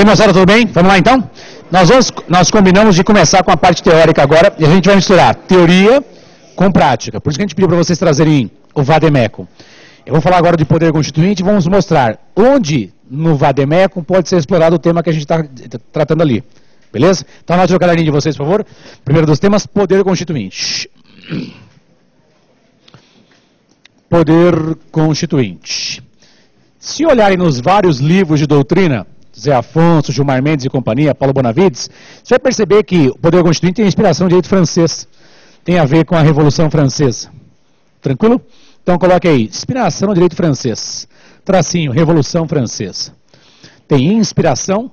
aí, moçada, tudo bem? Vamos lá, então? Nós combinamos de começar com a parte teórica agora, e a gente vai misturar teoria com prática. Por isso que a gente pediu para vocês trazerem o Vademecum. Eu vou falar agora de poder constituinte e vamos mostrar onde no Vademecum pode ser explorado o tema que a gente está tratando ali. Beleza? Então, anote o caderninho de vocês, por favor. Primeiro dos temas, poder constituinte. Poder constituinte. Se olharem nos vários livros de doutrina, Zé Afonso, Gilmar Mendes e companhia, Paulo Bonavides, você vai perceber que o poder constituinte tem inspiração no direito francês. Tem a ver com a Revolução Francesa. Tranquilo? Então coloque aí, inspiração no direito francês. Tracinho, Revolução Francesa. Tem inspiração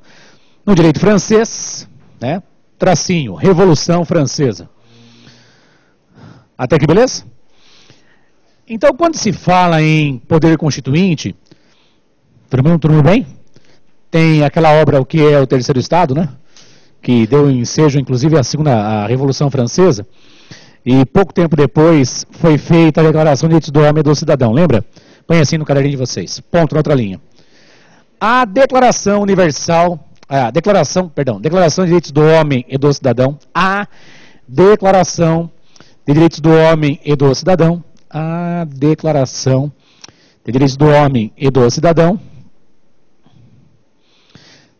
no direito francês, né? Tracinho, Revolução Francesa. Até aqui, beleza? Então, quando se fala em poder constituinte, tudo bem? Tem aquela obra, O que é o Terceiro Estado, né? Que deu ensejo, inclusive, a Revolução Francesa. E pouco tempo depois foi feita a Declaração de Direitos do Homem e do Cidadão, lembra? Põe assim no caderninho de vocês. Ponto na outra linha. A Declaração Universal, Declaração de Direitos do Homem e do Cidadão, a Declaração de Direitos do Homem e do Cidadão, a Declaração de Direitos do Homem e do Cidadão,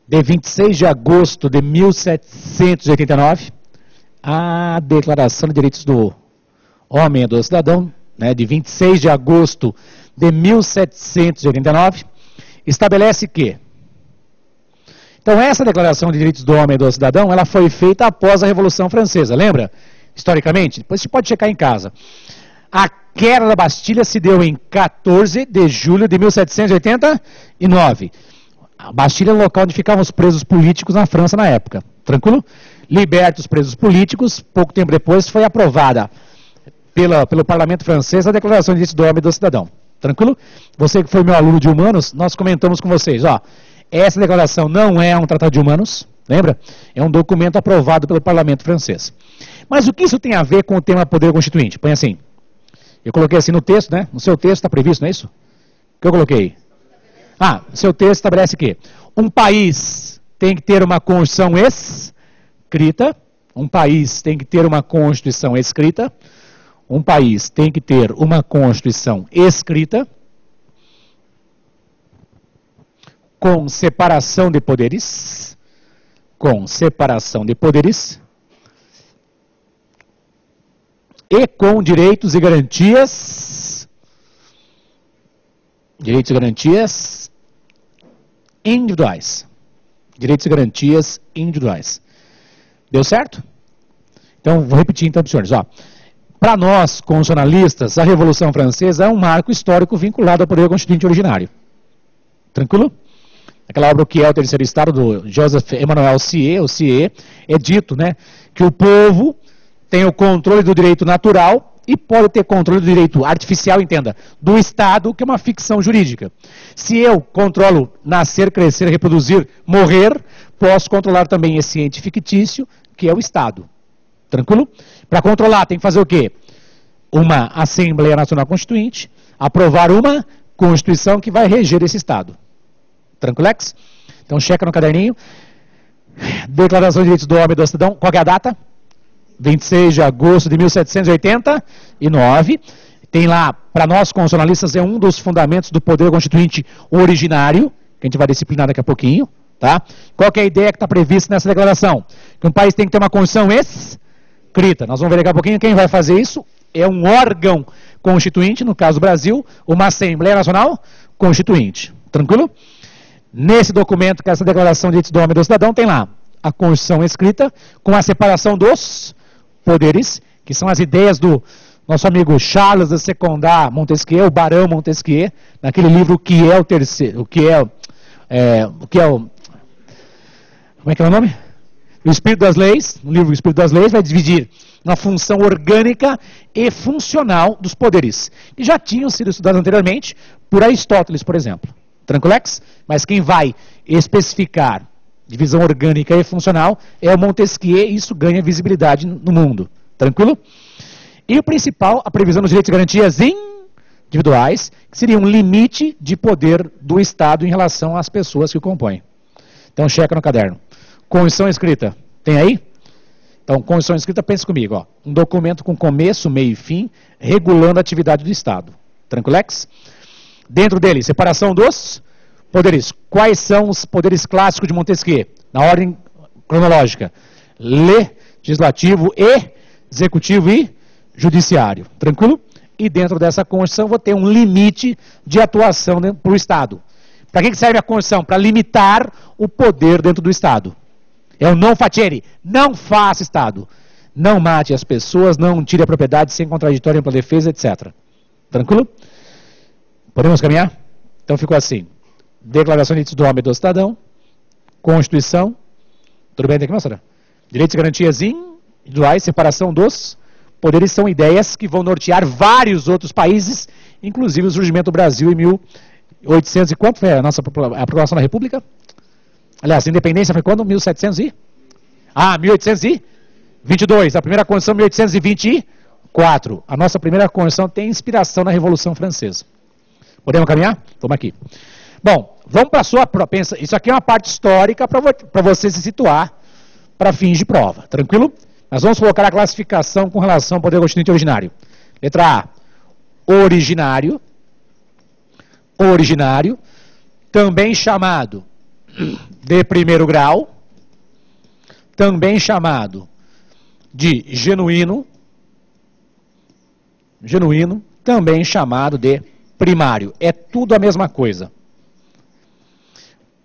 de 26 de agosto de 1789, a Declaração de Direitos do Homem e do Cidadão, né, de 26 de agosto de 1789, estabelece que, então essa Declaração de Direitos do Homem e do Cidadão, ela foi feita após a Revolução Francesa, lembra? Historicamente, depois você pode checar em casa. A queda da Bastilha se deu em 14 de julho de 1789. A Bastilha é o local onde ficavam os presos políticos na França na época. Tranquilo? Liberta os presos políticos, pouco tempo depois foi aprovada pelo parlamento francês a Declaração de Direitos do Homem e do Cidadão. Tranquilo? Você que foi meu aluno de humanos, nós comentamos com vocês, ó, essa declaração não é um tratado de humanos, lembra? É um documento aprovado pelo parlamento francês. Mas o que isso tem a ver com o tema poder constituinte? Põe assim. Eu coloquei assim no texto, né? No seu texto está previsto, não é isso? O que eu coloquei? O seu texto estabelece que um país tem que ter uma Constituição escrita, um país tem que ter uma Constituição escrita, um país tem que ter uma Constituição escrita, com separação de poderes, e com direitos e garantias individuais. Direitos e garantias individuais. Deu certo? Então, vou repetir então para os senhores. Para nós, constitucionalistas, a Revolução Francesa é um marco histórico vinculado ao poder constituinte originário. Tranquilo? Aquela obra, O que é o Terceiro Estado, do Joseph Emmanuel Sieyès, o Sieyès, é dito, né, que o povo tem o controle do direito natural e pode ter controle do direito artificial, entenda, do Estado, que é uma ficção jurídica. Se eu controlo nascer, crescer, reproduzir, morrer, posso controlar também esse ente fictício, que é o Estado. Tranquilo? Para controlar, tem que fazer o quê? Uma Assembleia Nacional Constituinte, aprovar uma Constituição que vai reger esse Estado. Tranquilex? Então, checa no caderninho. Declaração de Direitos do Homem e do Cidadão. Qual é a data? 26 de agosto de 1789. Tem lá, para nós constitucionalistas, é um dos fundamentos do poder constituinte originário, que a gente vai disciplinar daqui a pouquinho. Tá? Qual que é a ideia que está prevista nessa declaração? Que um país tem que ter uma Constituição escrita. Nós vamos ver daqui a pouquinho quem vai fazer isso. É um órgão constituinte, no caso do Brasil, uma Assembleia Nacional Constituinte. Tranquilo? Nesse documento, que é essa Declaração de Direitos do Homem e do Cidadão, tem lá a Constituição escrita com a separação dos poderes, que são as ideias do nosso amigo Charles de Secondat Montesquieu, o Barão Montesquieu, naquele livro como é que é o nome? O Espírito das Leis, no livro O Espírito das Leis, vai dividir uma função orgânica e funcional dos poderes, que já tinham sido estudados anteriormente por Aristóteles, por exemplo. Tranquilex? Mas quem vai especificar divisão orgânica e funcional é o Montesquieu, e isso ganha visibilidade no mundo. Tranquilo? E o principal, a previsão dos direitos e garantias individuais, que seria um limite de poder do Estado em relação às pessoas que o compõem. Então checa no caderno. Constituição escrita, tem aí? Então, Constituição escrita, pense comigo, ó. Um documento com começo, meio e fim, regulando a atividade do Estado. Tranquilex? Dentro dele, separação dos poderes. Quais são os poderes clássicos de Montesquieu? Na ordem cronológica. Legislativo, executivo e judiciário. Tranquilo? E dentro dessa Constituição vou ter um limite de atuação para o Estado. Para que serve a Constituição? Para limitar o poder dentro do Estado. É o non facere, não faça Estado. Não mate as pessoas, não tire a propriedade sem contraditório para defesa, etc. Tranquilo? Podemos caminhar? Então ficou assim. Declaração de Direitos do Homem e do Cidadão, Constituição, tudo bem até aqui, moçada? Direitos e garantias individuais, separação dos poderes são ideias que vão nortear vários outros países, inclusive o surgimento do Brasil em 1800 e quanto foi a nossa a proclamação da República? Aliás, a independência foi quando? 1700 e? 1822. A primeira Constituição 1824. A nossa primeira Constituição tem inspiração na Revolução Francesa. Podemos caminhar? Vamos aqui. Bom, vamos para a sua pensa. Isso aqui é uma parte histórica para você se situar para fins de prova. Tranquilo? Nós vamos colocar a classificação com relação ao poder constituinte originário. Letra A. Originário. Originário. Também chamado de primeiro grau. Também chamado de genuíno. Genuíno. Também chamado de primário. É tudo a mesma coisa.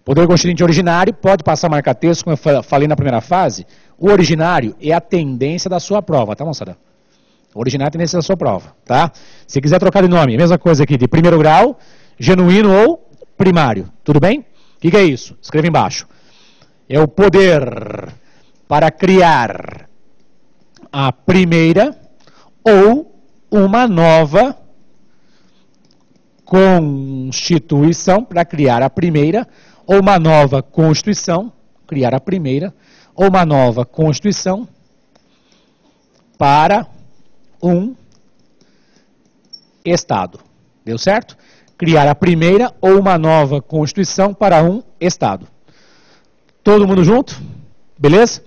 Poder constituinte originário pode passar marca-texto, como eu falei na primeira fase. O originário é a tendência da sua prova, tá, moçada? O originário é a tendência da sua prova, tá? Se quiser trocar de nome, mesma coisa aqui, de primeiro grau, genuíno ou primário, tudo bem? O que é isso? Escreva embaixo. É o poder para criar a primeira ou uma nova Constituição, para criar a primeira, ou uma nova Constituição, criar a primeira, ou uma nova Constituição para um Estado. Deu certo? Criar a primeira ou uma nova Constituição para um Estado. Todo mundo junto? Beleza?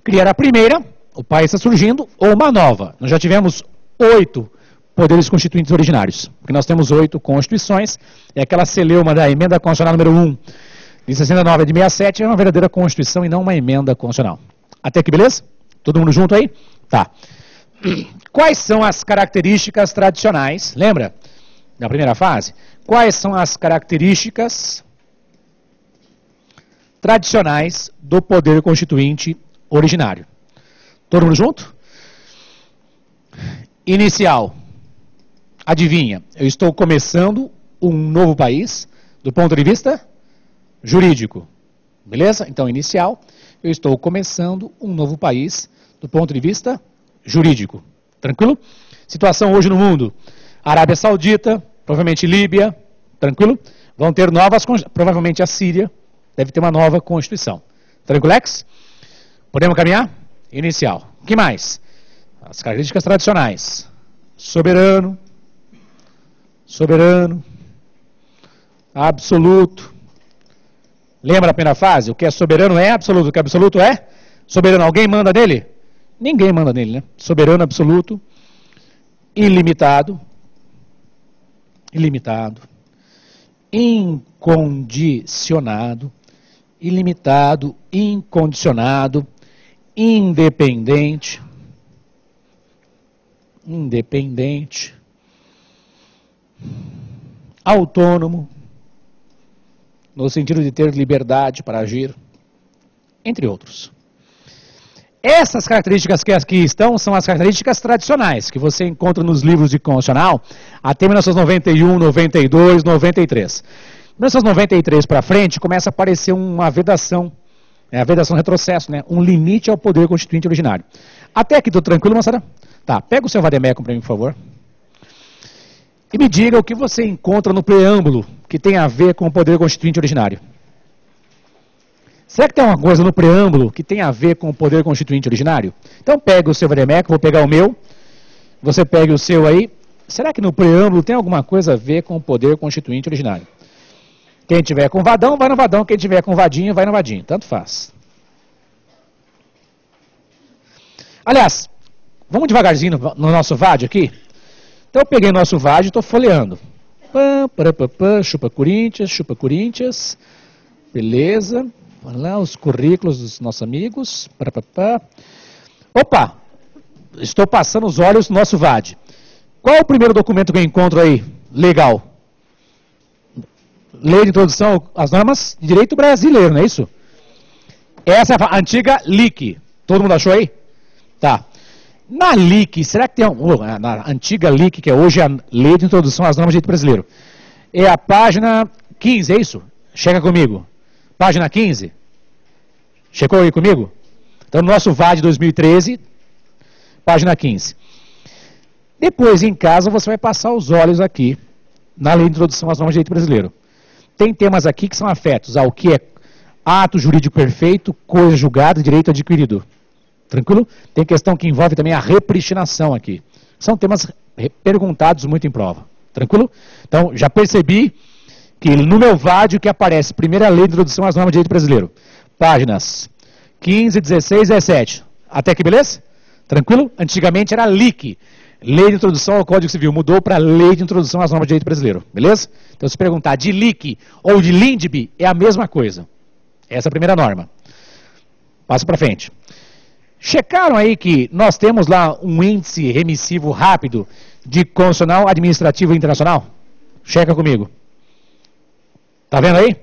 Criar a primeira, o país está surgindo, ou uma nova. Nós já tivemos 8 poderes constituintes originários, porque nós temos 8 constituições, é aquela celeuma da emenda constitucional número 1, de 69 de 67, é uma verdadeira constituição e não uma emenda constitucional. Até aqui, beleza? Todo mundo junto aí? Tá. Quais são as características tradicionais, lembra? Na primeira fase, quais são as características tradicionais do poder constituinte originário? Todo mundo junto? Inicial. Adivinha, eu estou começando um novo país do ponto de vista jurídico. Beleza? Então, inicial, eu estou começando um novo país do ponto de vista jurídico. Tranquilo? Situação hoje no mundo. Arábia Saudita, provavelmente Líbia, tranquilo? Vão ter novas, provavelmente a Síria, deve ter uma nova Constituição. Tranquilex? Podemos caminhar? Inicial. O que mais? As características tradicionais. Soberano. Soberano. Absoluto. Lembra a primeira fase? O que é soberano é absoluto. O que é absoluto é soberano. Alguém manda nele? Ninguém manda nele, né? Soberano absoluto. Ilimitado. Ilimitado. Incondicionado. Ilimitado. Incondicionado. Independente. Independente. Autônomo. No sentido de ter liberdade para agir. Entre outros. Essas características que aqui estão são as características tradicionais, que você encontra nos livros de constitucional até 1991, 92, 93. 1993 para frente começa a aparecer uma vedação, a vedação retrocesso, né? Um limite ao poder constituinte originário. Até aqui, estou tranquilo, moçada? Tá, pega o seu vademecum para mim, por favor. E me diga o que você encontra no preâmbulo que tem a ver com o poder constituinte originário. Será que tem alguma coisa no preâmbulo que tem a ver com o poder constituinte originário? Então pega o seu vademecum, vou pegar o meu, você pega o seu aí. Será que no preâmbulo tem alguma coisa a ver com o poder constituinte originário? Quem tiver com vadão, vai no vadão. Quem tiver com vadinho, vai no vadinho. Tanto faz. Aliás, vamos devagarzinho no nosso VAD aqui? Então eu peguei o nosso VAD e estou folheando. Chupa Corinthians. Beleza. Olha lá os currículos dos nossos amigos. Opa! Estou passando os olhos no nosso VAD. Qual é o primeiro documento que eu encontro aí? Legal. Lei de Introdução às Normas de Direito Brasileiro, não é isso? Essa é a antiga LIC. Todo mundo achou aí? Tá. Na LIC, será que tem na antiga LIC, que é hoje a Lei de Introdução às Normas de Direito Brasileiro, é a página 15, é isso? Chega comigo. Página 15. Checou aí comigo? Então, no nosso VAD 2013, página 15. Depois, em casa, você vai passar os olhos aqui na Lei de Introdução às Normas de Direito Brasileiro. Tem temas aqui que são afetos ao que é ato jurídico perfeito, coisa julgada e direito adquirido. Tranquilo? Tem questão que envolve também a repristinação aqui. São temas perguntados muito em prova. Tranquilo? Então, já percebi que no meu VAD o que aparece, primeira Lei de Introdução às Normas de Direito Brasileiro. Páginas 15, 16, 17. Até aqui, beleza? Tranquilo? Antigamente era LIC. Lei de Introdução ao Código Civil. Mudou para Lei de Introdução às Normas de Direito Brasileiro. Beleza? Então, se perguntar de LIC ou de LINDB, é a mesma coisa. Essa é a primeira norma. Passa para frente. Checaram aí que nós temos lá um índice remissivo rápido de constitucional, administrativo e internacional? Checa comigo. Tá vendo aí?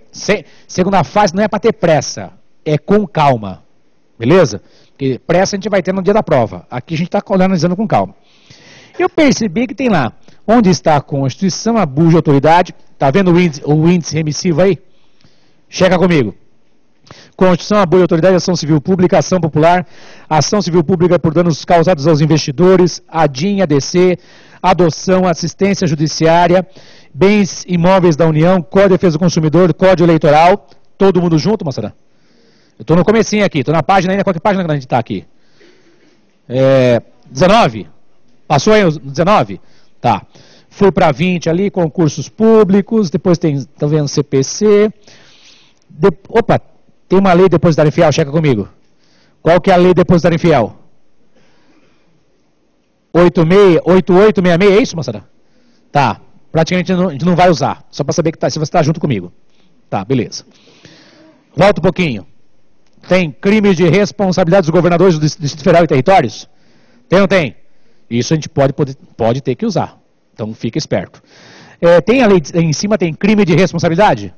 Segunda fase não é para ter pressa. É com calma. Beleza? Porque pressa a gente vai ter no dia da prova. Aqui a gente está analisando com calma. Eu percebi que tem lá, onde está a Constituição, abuso de autoridade. Tá vendo o índice remissivo aí? Checa comigo. Constituição, abuso de autoridade, ação civil pública, ação popular, ação civil pública por danos causados aos investidores, ADIM, ADC, adoção, assistência judiciária, bens imóveis da União, Código de Defesa do Consumidor, Código Eleitoral, todo mundo junto, moçada? Eu estou no comecinho aqui, estou na página ainda, qual que página que a gente está aqui? 19? Passou aí o 19? Tá. Fui para 20 ali, concursos públicos, depois tem, estão vendo CPC. Opa, tem uma lei depositária infiel, checa comigo. Qual que é a lei depositária infiel? 8866, é isso, moçada? Tá. Praticamente a gente não vai usar, só para saber que se você está junto comigo. Tá, beleza. Volta um pouquinho. Tem crimes de responsabilidade dos governadores do Distrito Federal e territórios? Tem ou não tem? Isso a gente pode ter que usar. Então fica esperto. Tem a lei em cima, tem crime de responsabilidade?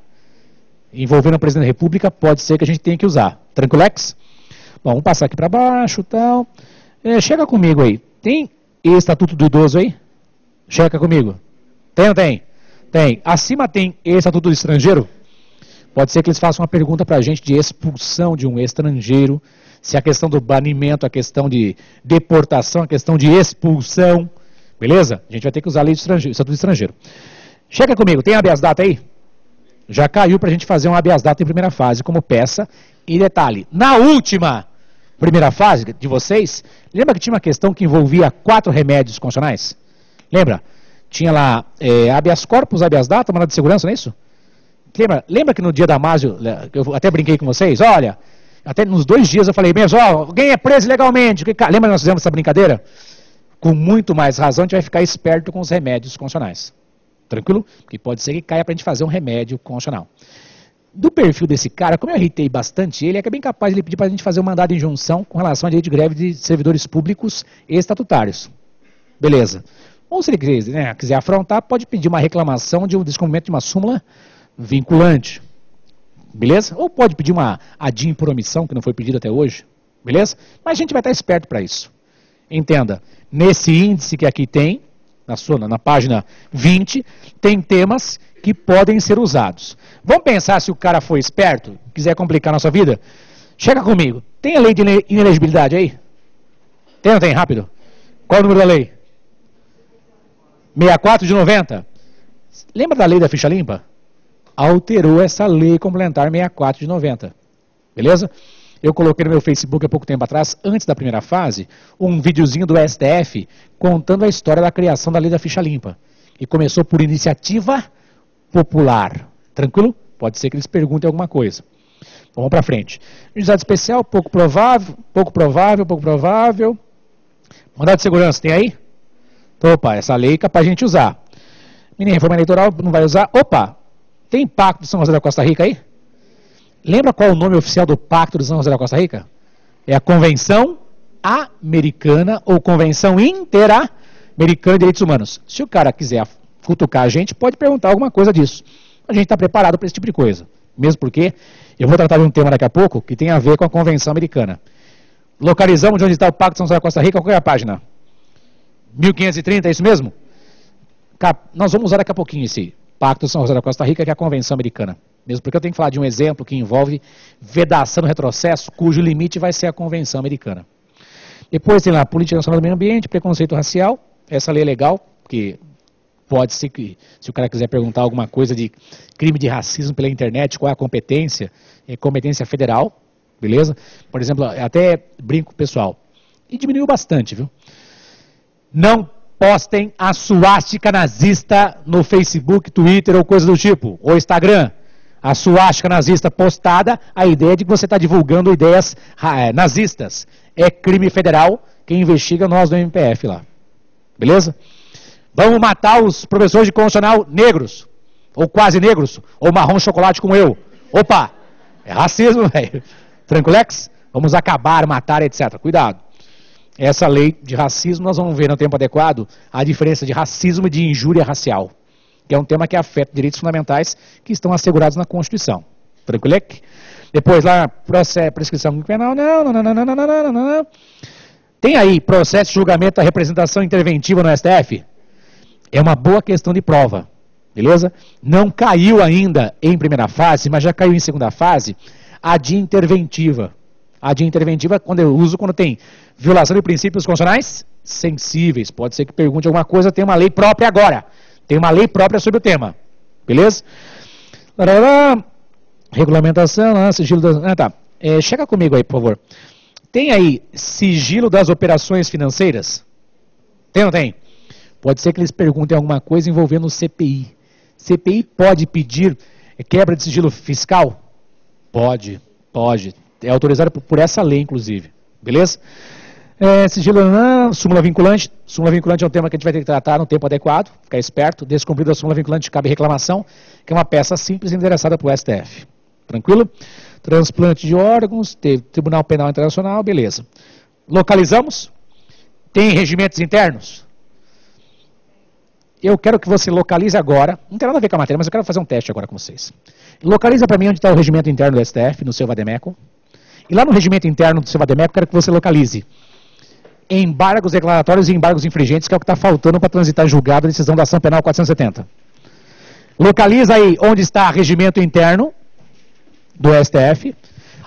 Envolvendo o presidente da República, pode ser que a gente tenha que usar. Tranquilex? Bom, vamos passar aqui para baixo e tal. Chega comigo aí. Tem Estatuto do Idoso aí? Checa comigo. Tem ou não tem? Tem. Acima tem Estatuto do Estrangeiro? Pode ser que eles façam uma pergunta para a gente de expulsão de um estrangeiro, se a questão do banimento, a questão de deportação, a questão de expulsão, beleza? A gente vai ter que usar a lei do estrangeiro, Estatuto do Estrangeiro. Chega comigo, tem habeas data aí? Já caiu para a gente fazer um habeas data em primeira fase, como peça. E detalhe, na última primeira fase de vocês, lembra que tinha uma questão que envolvia 4 remédios constitucionais? Lembra? Tinha lá habeas corpus, habeas data, mandado de segurança, não é isso? Lembra que no dia da Másio, eu até brinquei com vocês, olha, até nos 2 dias eu falei mesmo, alguém é preso ilegalmente. Lembra que nós fizemos essa brincadeira? Com muito mais razão, a gente vai ficar esperto com os remédios constitucionais. Tranquilo? Porque pode ser que caia para a gente fazer um remédio constitucional. Do perfil desse cara, como eu irritei bastante ele, é que é bem capaz de ele pedir para a gente fazer um mandado de injunção com relação à direito de greve de servidores públicos e estatutários. Beleza. Ou se ele quiser afrontar, pode pedir uma reclamação de um descumprimento de uma súmula vinculante. Beleza? Ou pode pedir uma ADIM por omissão, que não foi pedido até hoje. Beleza? Mas a gente vai estar esperto para isso. Entenda, nesse índice que aqui tem, na página 20, tem temas que podem ser usados. Vamos pensar se o cara for esperto, quiser complicar a nossa vida? Chega comigo. Tem a lei de inelegibilidade aí? Tem ou não tem? Rápido. Qual é o número da lei? 64 de 90. Lembra da lei da ficha limpa? Alterou essa lei complementar 64 de 90. Beleza? Eu coloquei no meu Facebook há pouco tempo atrás, antes da primeira fase, um videozinho do STF contando a história da criação da lei da ficha limpa. E começou por iniciativa popular. Tranquilo? Pode ser que eles perguntem alguma coisa. Então, vamos para frente. Juizado especial, pouco provável, pouco provável, pouco provável. Mandado de segurança, tem aí? Opa, essa lei é capaz de a gente usar. Mini reforma eleitoral, não vai usar. Opa, tem Pacto de São José da Costa Rica aí? Lembra qual é o nome oficial do Pacto de São José da Costa Rica? É a Convenção Americana ou Convenção Interamericana de Direitos Humanos. Se o cara quiser cutucar a gente, pode perguntar alguma coisa disso. A gente está preparado para esse tipo de coisa. Mesmo porque eu vou tratar de um tema daqui a pouco que tem a ver com a Convenção Americana. Localizamos de onde está o Pacto de São José da Costa Rica, qual é a página? 1530, é isso mesmo? Nós vamos usar daqui a pouquinho esse Pacto de São José da Costa Rica, que é a Convenção Americana. Mesmo porque eu tenho que falar de um exemplo que envolve vedação no retrocesso, cujo limite vai ser a Convenção Americana. Depois tem lá a Política Nacional do Meio Ambiente, preconceito racial. Essa lei é legal, porque pode ser que, se o cara quiser perguntar alguma coisa de crime de racismo pela internet, qual é a competência? É competência federal, beleza? Por exemplo, até brinco pessoal. E diminuiu bastante, viu? Não postem a suástica nazista no Facebook, Twitter ou coisa do tipo, ou Instagram. A suástica nazista postada, a ideia de que você está divulgando ideias nazistas. É crime federal, quem investiga nós do MPF lá. Beleza? Vamos matar os professores de constitucional negros, ou quase negros, ou marrom chocolate como eu. Opa, é racismo, velho. Tranquilex? Vamos acabar, matar, etc. Cuidado. Essa lei de racismo, nós vamos ver no tempo adequado a diferença de racismo e de injúria racial, que é um tema que afeta direitos fundamentais que estão assegurados na Constituição. Tranquilo? Depois lá, prescrição penal, não. Tem aí processo de julgamento da representação interventiva no STF? É uma boa questão de prova, beleza? Não caiu ainda em primeira fase, mas já caiu em segunda fase, a de interventiva. A de interventiva, quando eu uso, quando tem violação de princípios constitucionais sensíveis. Pode ser que pergunte alguma coisa, tem uma lei própria agora. Tem uma lei própria sobre o tema. Beleza? Regulamentação, sigilo das... tá. Chega comigo aí, por favor. Tem aí sigilo das operações financeiras? Tem ou não tem? Pode ser que eles perguntem alguma coisa envolvendo o CPI. CPI pode pedir quebra de sigilo fiscal? Pode. É autorizado por essa lei, inclusive. Beleza? Sigilo, súmula vinculante. Súmula vinculante é um tema que a gente vai ter que tratar no tempo adequado. Ficar esperto. Descumprida a súmula vinculante, cabe reclamação, que é uma peça simples endereçada para o STF. Tranquilo? Transplante de órgãos, Tribunal Penal Internacional, beleza. Localizamos? Tem regimentos internos? Eu quero que você localize agora, não tem nada a ver com a matéria, mas eu quero fazer um teste agora com vocês. Localiza para mim onde está o regimento interno do STF, no seu vademécum. E lá no regimento interno do seu vademécum, eu quero que você localize embargos declaratórios e embargos infringentes, que é o que está faltando para transitar julgado a decisão da ação penal 470. Localiza aí onde está o regimento interno do STF.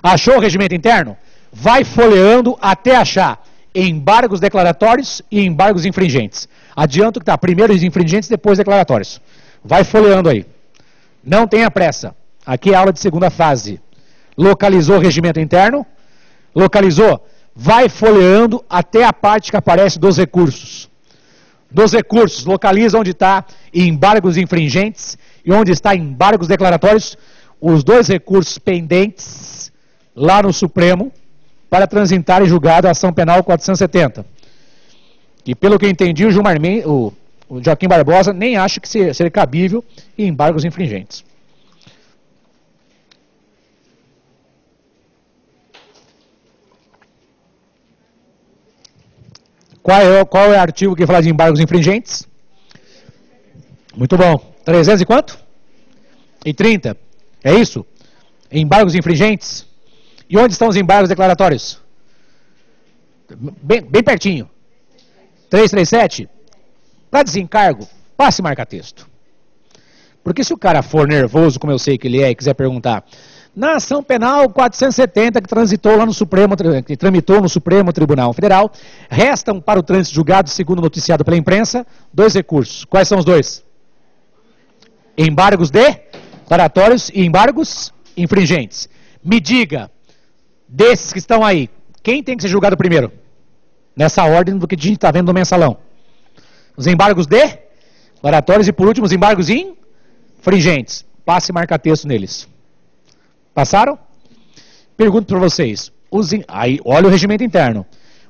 Achou o regimento interno? Vai folheando até achar embargos declaratórios e embargos infringentes. Adianto que está primeiro os infringentes, depois declaratórios. Vai folheando aí. Não tenha pressa. Aqui é a aula de segunda fase. Localizou o regimento interno? Localizou? Vai folheando até a parte que aparece dos recursos. Dos recursos, localiza onde está embargos infringentes e onde está embargos declaratórios, os dois recursos pendentes lá no Supremo para transitar em julgado a ação penal 470. E pelo que eu entendi, o Joaquim Barbosa nem acha que seria cabível em embargos infringentes. Qual é o artigo que fala de embargos infringentes? Muito bom. 300 e quanto? E 30. É isso? Embargos infringentes. E onde estão os embargos declaratórios? Bem pertinho. 337. Para desencargo, passe marca-texto. Porque se o cara for nervoso, como eu sei que ele é, e quiser perguntar, na ação penal 470 que transitou lá no Supremo, que tramitou no Supremo Tribunal Federal, restam para o trânsito julgado, segundo noticiado pela imprensa, dois recursos. Quais são os dois? Embargos declaratórios e embargos infringentes. Me diga, desses que estão aí, quem tem que ser julgado primeiro? Nessa ordem do que a gente está vendo no mensalão. Os embargos declaratórios e, por último, os embargos infringentes. passe marca-texto neles. Passaram? Pergunto para vocês. Aí, olha o regimento interno.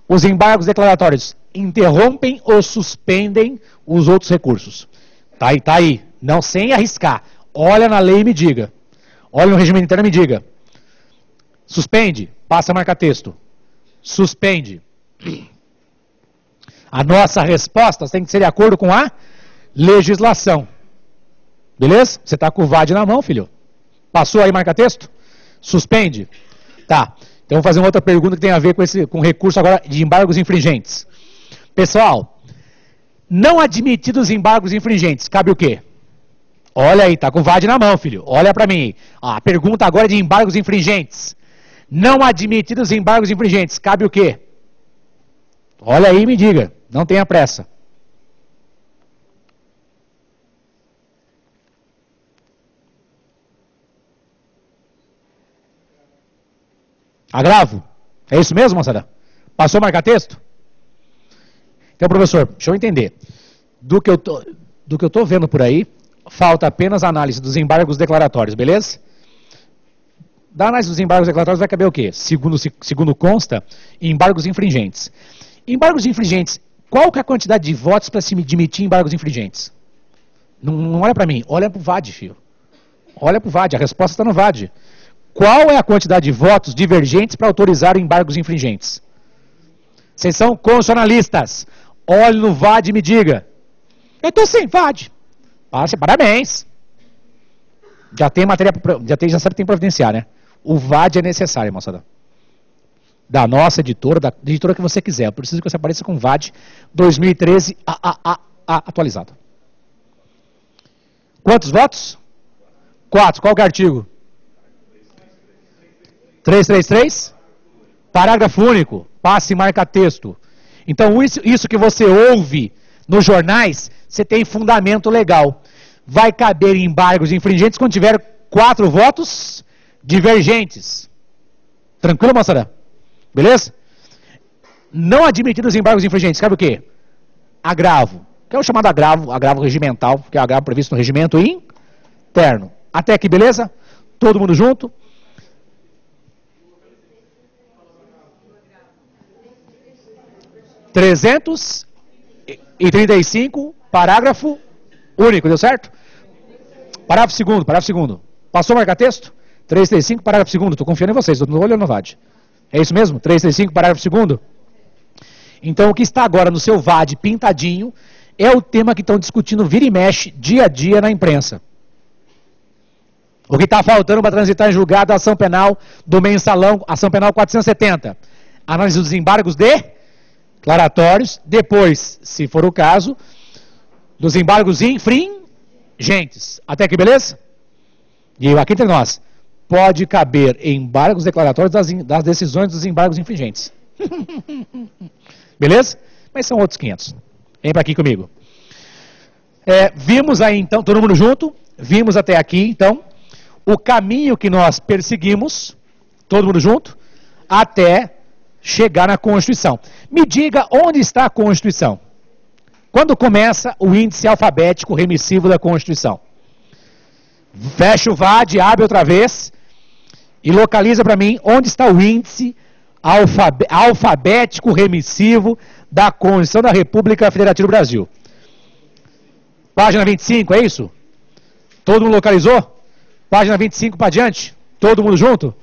Os embargos declaratórios interrompem ou suspendem os outros recursos? Tá aí. Não sem arriscar. Olha na lei e me diga. Olha no regimento interno e me diga. Suspende, passa marca-texto. Suspende. A nossa resposta tem que ser de acordo com a legislação. Beleza? Você está com o VAD na mão, filho. Passou aí marca-texto? Suspende. Tá. Então vou fazer uma outra pergunta que tem a ver com recurso agora de embargos infringentes. Pessoal, não admitidos embargos infringentes, cabe o quê? Olha aí, tá com o VAD na mão, filho. Olha para mim. A pergunta agora é de embargos infringentes. Não admitidos embargos infringentes, cabe o quê? Olha aí e me diga. Não tenha pressa. Agravo? É isso mesmo, moçada? Passou marca-texto? Então, professor, deixa eu entender. Do que eu tô vendo por aí, falta apenas a análise dos embargos declaratórios, beleza? Da análise dos embargos declaratórios vai caber o quê? Segundo consta, embargos infringentes. Embargos infringentes, qual que é a quantidade de votos para se admitir embargos infringentes? Não olha para mim, olha para o VAD, filho. Olha para o VAD, a resposta está no VAD. Qual é a quantidade de votos divergentes para autorizar embargos infringentes? Vocês são constitucionalistas. Olhe no VAD e me diga. Eu estou sem VAD. Parabéns. Já tem matéria, já sabe que tem que providenciar, né? O VAD é necessário, moçada. Da nossa editora, da editora que você quiser. Eu preciso que você apareça com o VAD 2013 atualizado. Quantos votos? 4. Qual que é o artigo? 333? Parágrafo único. Passe e marca texto. Então, isso que você ouve nos jornais, você tem fundamento legal. Vai caber embargos infringentes quando tiver 4 votos divergentes. Tranquilo, moçada? Beleza? Não admitidos embargos infringentes, sabe o quê? Agravo. Que é o chamado agravo regimental, que é o agravo previsto no regimento interno. Até aqui, beleza? Todo mundo junto? – 335, parágrafo único, deu certo? Parágrafo segundo. Passou o marca-texto? 335, parágrafo segundo. Estou confiando em vocês, estou olhando no VAD. É isso mesmo? 335, parágrafo segundo? Então, o que está agora no seu VAD pintadinho é o tema que estão discutindo vira e mexe, dia a dia na imprensa. O que está faltando para transitar em julgado a ação penal do mensalão, ação penal 470. Análise dos embargos declaratórios, depois, se for o caso, dos embargos infringentes. Até aqui, beleza? E aqui entre nós, pode caber embargos declaratórios das decisões dos embargos infringentes. Beleza? Mas são outros 500. Vem para aqui comigo. Vimos aí, então, todo mundo junto? Vimos até aqui, então, o caminho que nós perseguimos, todo mundo junto, até chegar na Constituição. Me diga onde está a Constituição. Quando começa o índice alfabético remissivo da Constituição? Fecha o VAD, abre outra vez e localiza para mim onde está o índice alfabético remissivo da Constituição da República Federativa do Brasil. Página 25, é isso? Todo mundo localizou? Página 25 para diante? Todo mundo junto?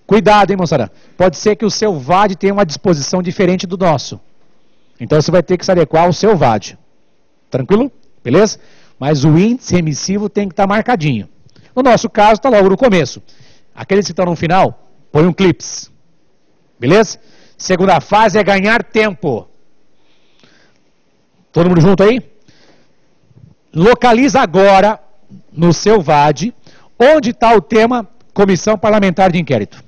Cuidado, hein, moçada? Pode ser que o seu VAD tenha uma disposição diferente do nosso. Então você vai ter que se adequar ao seu VAD. Tranquilo? Beleza? Mas o índice remissivo tem que estar marcadinho. No nosso caso, está logo no começo. Aqueles que estão no final, põe um clips. Beleza? Segunda fase é ganhar tempo. Todo mundo junto aí? Localiza agora, no seu VAD, onde está o tema Comissão Parlamentar de Inquérito.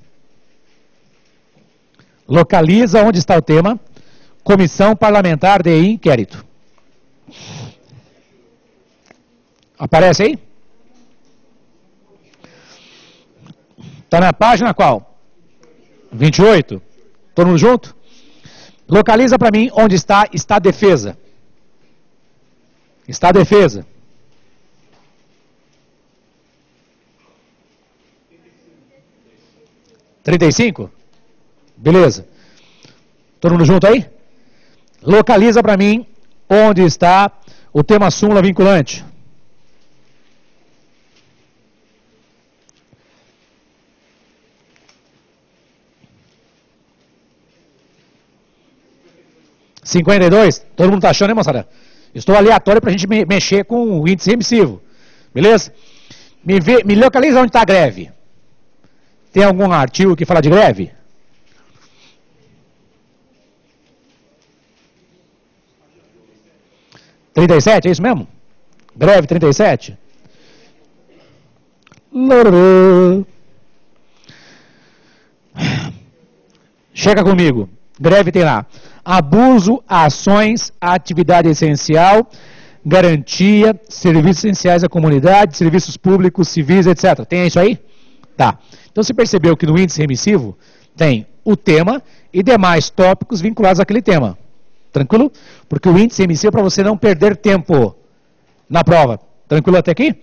Localiza onde está o tema Comissão Parlamentar de Inquérito. Aparece aí? Está na página qual? 28. Todo mundo junto? Localiza para mim onde está a defesa. Está a defesa. 35? Beleza. Todo mundo junto aí? Localiza para mim onde está o tema súmula vinculante. (52) Todo mundo está achando, né, moçada? Estou aleatório para a gente mexer com o índice remissivo. Beleza? Me localiza onde está a greve. Tem algum artigo que fala de greve? (37), é isso mesmo? Greve 37? Chega comigo. Greve tem lá. Abuso, ações, atividade essencial, garantia, serviços essenciais à comunidade, serviços públicos, civis, etc. Tem isso aí? Tá. Então você percebeu que no índice remissivo tem o tema e demais tópicos vinculados àquele tema. Tranquilo? Porque o índice remissivo é para você não perder tempo na prova. Tranquilo até aqui?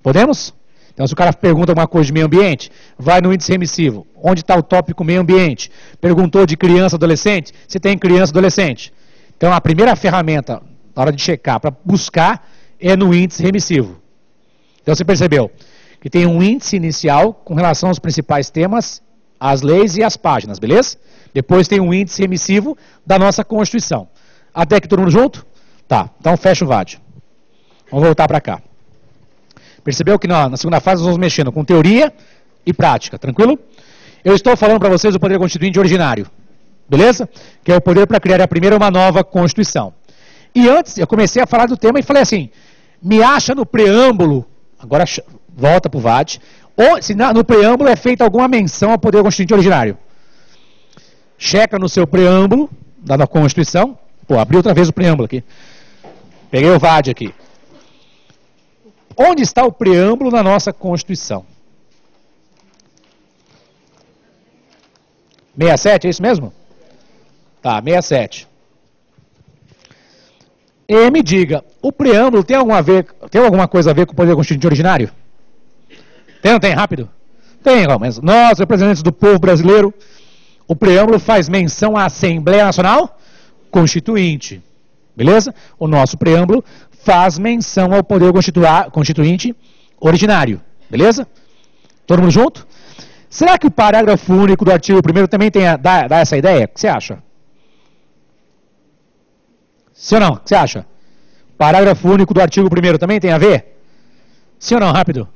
Podemos? Então, se o cara pergunta alguma coisa de meio ambiente, vai no índice remissivo. Onde está o tópico meio ambiente? Perguntou de criança, adolescente? Se tem criança, adolescente. Então, a primeira ferramenta, na hora de checar, para buscar, é no índice remissivo. Então, você percebeu que tem um índice inicial com relação aos principais temas, as leis e as páginas, beleza? Depois tem um índice remissivo da nossa Constituição. Até aqui todo mundo junto? Tá, então fecha o VAD. Vamos voltar para cá. Percebeu que na segunda fase nós vamos mexendo com teoria e prática, tranquilo? Eu estou falando para vocês do poder constituinte originário, beleza? Que é o poder para criar a primeira uma nova Constituição. E antes eu comecei a falar do tema e falei assim, me acha no preâmbulo, agora volta para o VAD, ou se no preâmbulo é feita alguma menção ao poder constituinte originário. Checa no seu preâmbulo, da Constituição. Pô, abri outra vez o preâmbulo aqui. Peguei o VAD aqui. Onde está o preâmbulo na nossa Constituição? 67, é isso mesmo? Tá, 67. E me diga, o preâmbulo tem alguma coisa a ver com o poder constituinte originário? Tem ou não tem? Rápido? Tem, mas nós, representantes do povo brasileiro, o preâmbulo faz menção à Assembleia Nacional Constituinte. Beleza? O nosso preâmbulo faz menção ao poder constituinte originário. Beleza? Todo mundo junto? Será que o parágrafo único do artigo 1º também dá essa ideia? O que você acha? Sim ou não? O que você acha? Parágrafo único do artigo 1º também tem a ver? Sim ou não? Rápido?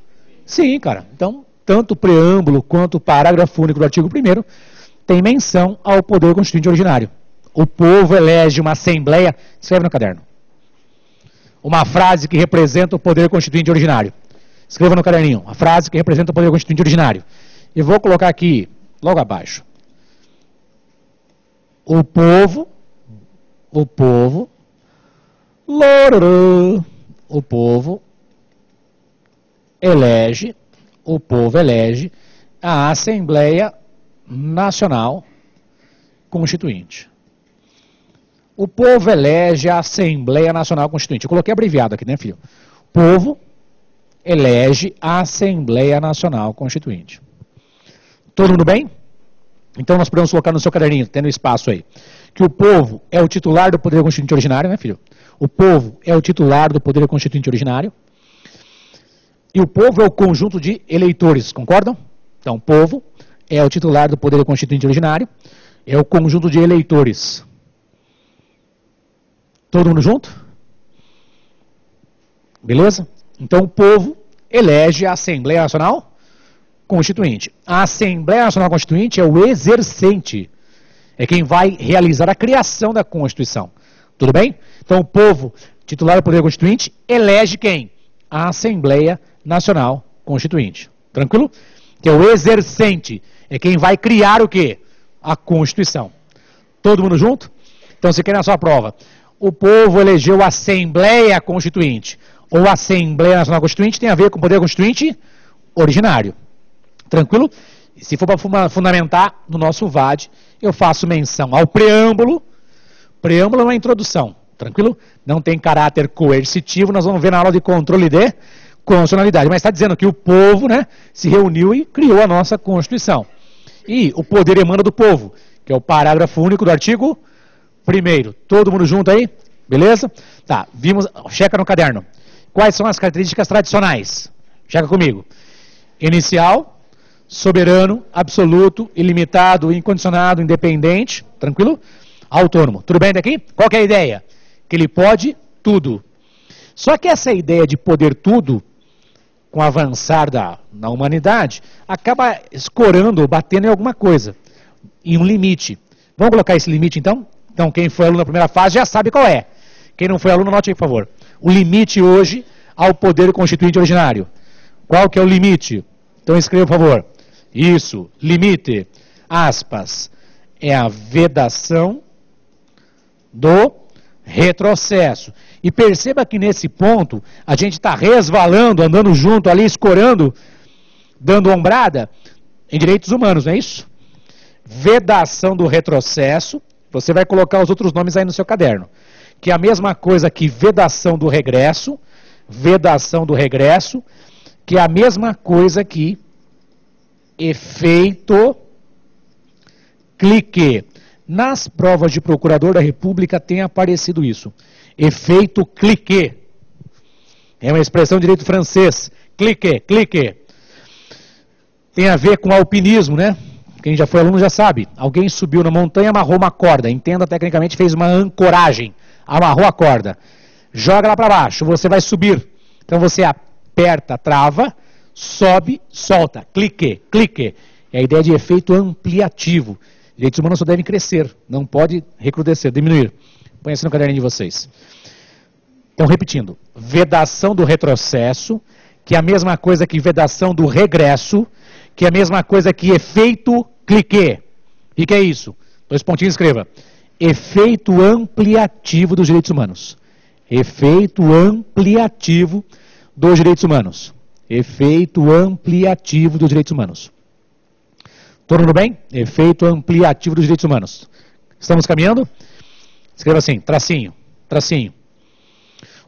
Sim, cara. Então, tanto o preâmbulo quanto o parágrafo único do artigo 1º tem menção ao poder constituinte originário. O povo elege uma assembleia, escreve no caderno. Uma frase que representa o poder constituinte originário. Escreva no caderninho, a frase que representa o poder constituinte originário. E vou colocar aqui, logo abaixo. O povo elege a Assembleia Nacional Constituinte. O povo elege a Assembleia Nacional Constituinte. Eu coloquei abreviado aqui, né, filho? O povo elege a Assembleia Nacional Constituinte. Todo mundo bem? Então nós podemos colocar no seu caderninho, tendo espaço aí, que o povo é o titular do poder constituinte originário, né, filho? O povo é o titular do poder constituinte originário. E o povo é o conjunto de eleitores, concordam? Então, o povo é o titular do poder constituinte originário, é o conjunto de eleitores. Todo mundo junto? Beleza? Então, o povo elege a Assembleia Nacional Constituinte. A Assembleia Nacional Constituinte é o exercente, é quem vai realizar a criação da Constituição. Tudo bem? Então, o povo, titular do poder constituinte, elege quem? A Assembleia Nacional Constituinte. Tranquilo? Que é o exercente, é quem vai criar o quê? A Constituição. Todo mundo junto? Então, você quer na sua prova, o povo elegeu a Assembleia Constituinte, ou a Assembleia Nacional Constituinte tem a ver com o poder constituinte originário. Tranquilo? E se for para fundamentar no nosso VAD, eu faço menção ao preâmbulo. Preâmbulo é uma introdução, tranquilo? Não tem caráter coercitivo, nós vamos ver na aula de controle de constitucionalidade. Mas está dizendo que o povo, né, se reuniu e criou a nossa Constituição. E o poder emana do povo, que é o parágrafo único do artigo 1º. Todo mundo junto aí? Beleza? Tá, vimos, checa no caderno. Quais são as características tradicionais? Checa comigo. Inicial, soberano, absoluto, ilimitado, incondicionado, independente, tranquilo? Autônomo. Tudo bem daqui? Qual que é a ideia? Que ele pode tudo. Só que essa ideia de poder tudo, com o avançar na humanidade, acaba escorando, batendo em alguma coisa, em um limite. Vamos colocar esse limite então? Então quem foi aluno na primeira fase já sabe qual é. Quem não foi aluno, anote aí, por favor. O limite hoje ao poder constituinte originário. Qual que é o limite? Então escreva, por favor. Isso, limite, aspas, é a vedação do retrocesso. E perceba que nesse ponto, a gente está resvalando, andando junto ali, escorando, dando ombrada em direitos humanos, não é isso? Vedação do retrocesso, você vai colocar os outros nomes aí no seu caderno, que é a mesma coisa que vedação do regresso, que é a mesma coisa que efeito clique. Nas provas de procurador da República tem aparecido isso. Efeito clique. É uma expressão de direito francês. Clique. Tem a ver com alpinismo, né? Quem já foi aluno já sabe. Alguém subiu na montanha, amarrou uma corda. Entenda, tecnicamente, fez uma ancoragem. Amarrou a corda. Joga lá para baixo, você vai subir. Então você aperta, trava, sobe, solta. Clique. É a ideia de efeito ampliativo. Direitos humanos só devem crescer, não pode recrudescer, diminuir. Põe isso no caderninho de vocês. Então, repetindo. Vedação do retrocesso, que é a mesma coisa que vedação do regresso, que é a mesma coisa que efeito clique. E que é isso? 2 pontinhos, escreva. Efeito ampliativo dos direitos humanos. Efeito ampliativo dos direitos humanos. Efeito ampliativo dos direitos humanos. Todo mundo bem? Efeito ampliativo dos direitos humanos. Estamos caminhando? Escreva assim, tracinho.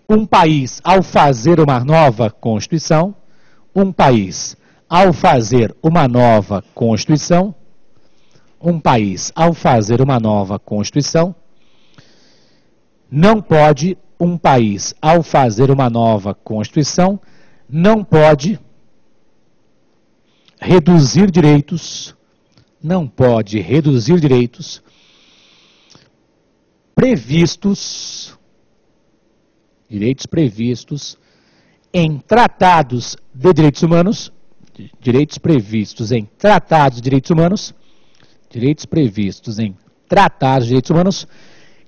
Um país, ao fazer uma nova Constituição, não pode reduzir direitos previstos em tratados de direitos humanos,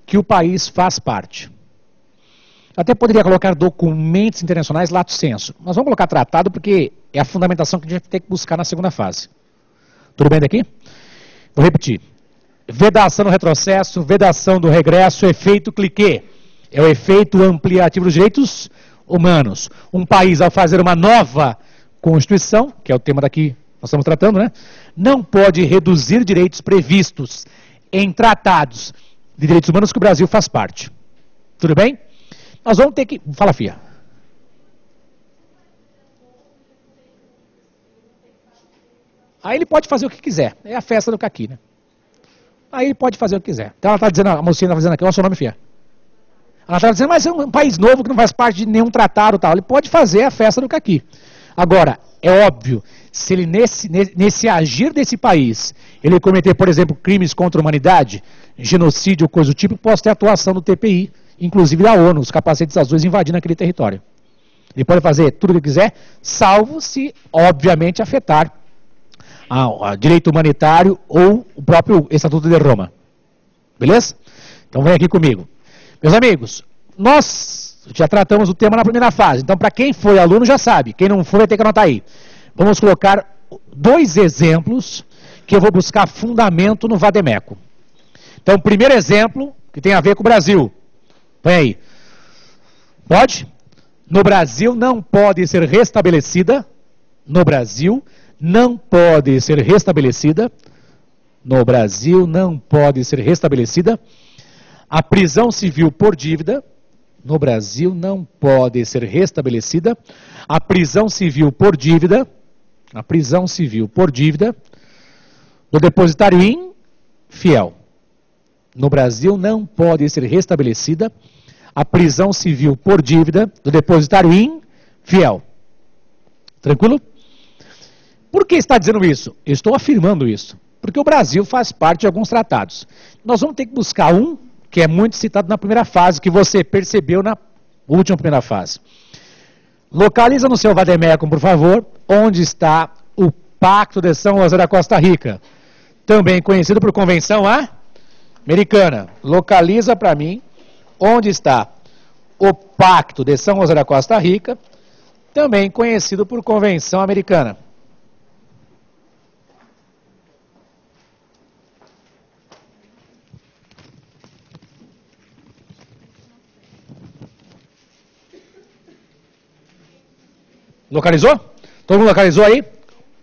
que o país faz parte. Até poderia colocar documentos internacionais lato sensu, mas vamos colocar tratado porque é a fundamentação que a gente vai ter que buscar na segunda fase. Tudo bem daqui? Vou repetir. Vedação do retrocesso, vedação do regresso, efeito clique. É o efeito ampliativo dos direitos humanos. Um país, ao fazer uma nova Constituição, que é o tema daqui que nós estamos tratando, né? Não pode reduzir direitos previstos em tratados de direitos humanos que o Brasil faz parte. Tudo bem? Nós vamos ter que... Fala, Fia. Aí ele pode fazer o que quiser. É a festa do caqui, né? Aí ele pode fazer o que quiser. Então ela está dizendo, a mocinha está dizendo aqui, qual é o seu nome, Fia? Ela está dizendo, mas é um país novo que não faz parte de nenhum tratado e tal. Ele pode fazer a festa do caqui. Agora, é óbvio, se ele nesse agir desse país, ele cometer, por exemplo, crimes contra a humanidade, genocídio, coisa do tipo, pode ter atuação do TPI, inclusive da ONU, os capacetes azuis invadindo aquele território. Ele pode fazer tudo o que quiser, salvo se, obviamente, afetar a direito humanitário ou o próprio Estatuto de Roma. Beleza? Então vem aqui comigo. Meus amigos, nós já tratamos o tema na primeira fase, então para quem foi aluno já sabe, quem não foi vai ter que anotar aí. Vamos colocar 2 exemplos que eu vou buscar fundamento no Vademécum. Então, o primeiro exemplo, que tem a ver com o Brasil. Põe aí. Pode? No Brasil não pode ser restabelecida. No Brasil não pode ser restabelecida. No Brasil não pode ser restabelecida a prisão civil por dívida. No Brasil não pode ser restabelecida a prisão civil por dívida. A prisão civil por dívida do depositário infiel. No Brasil não pode ser restabelecida a prisão civil por dívida do depositário infiel. Tranquilo? Por que está dizendo isso? Eu estou afirmando isso. Porque o Brasil faz parte de alguns tratados. Nós vamos ter que buscar um que é muito citado na primeira fase, que você percebeu na última primeira fase. Localiza no seu vademecum, por favor, onde está o Pacto de São José da Costa Rica, também conhecido por Convenção Americana. Localiza para mim onde está o Pacto de São José da Costa Rica, também conhecido por Convenção Americana. Localizou? Todo mundo localizou aí?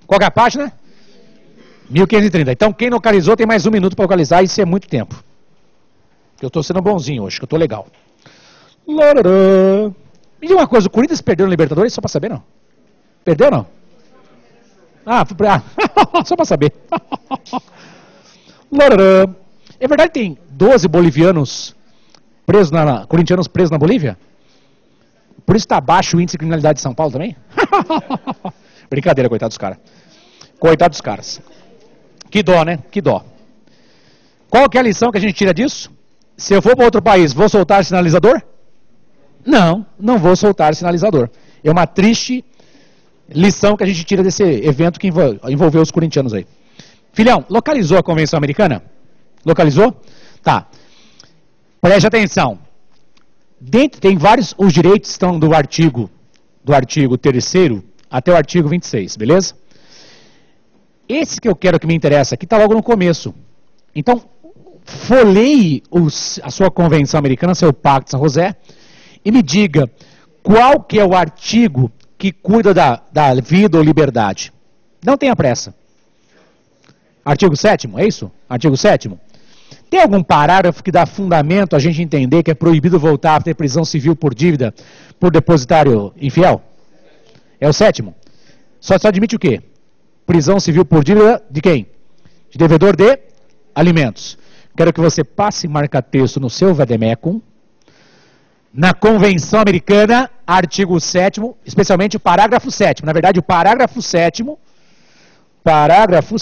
Qual que é a página? 1530. Então, quem localizou tem mais 1 minuto para localizar, isso é muito tempo. Eu estou sendo bonzinho hoje, que eu estou legal. Larará. Me diga uma coisa, o Corinthians perdeu no Libertadores? Só para saber, não? Perdeu, não? Só para saber. Larará. É verdade que tem 12 bolivianos presos corintianos presos na Bolívia? Por isso está baixo o índice de criminalidade de São Paulo também? Brincadeira, coitado dos caras. Coitado dos caras. Que dó, né? Que dó. Qual que é a lição que a gente tira disso? Se eu for para outro país, vou soltar sinalizador? Não, não vou soltar sinalizador. É uma triste lição que a gente tira desse evento que envolveu os corintianos aí. Filhão, localizou a Convenção Americana? Localizou? Tá. Preste atenção. Dentro, tem vários, os direitos estão do artigo 3º até o artigo 26, beleza? Esse que eu quero que me interessa aqui está logo no começo. Então, folheie a sua Convenção Americana, seu Pacto de São José, e me diga qual que é o artigo que cuida da vida ou liberdade. Não tenha pressa. Artigo 7º, é isso? Artigo 7º. Tem algum parágrafo que dá fundamento a gente entender que é proibido voltar a ter prisão civil por dívida por depositário infiel? É o 7º. Só admite o quê? Prisão civil por dívida de quem? De devedor de alimentos. Quero que você passe marca-texto no seu vademecum, na Convenção Americana, artigo 7º, especialmente o parágrafo 7º. Na verdade, o parágrafo 7º, parágrafo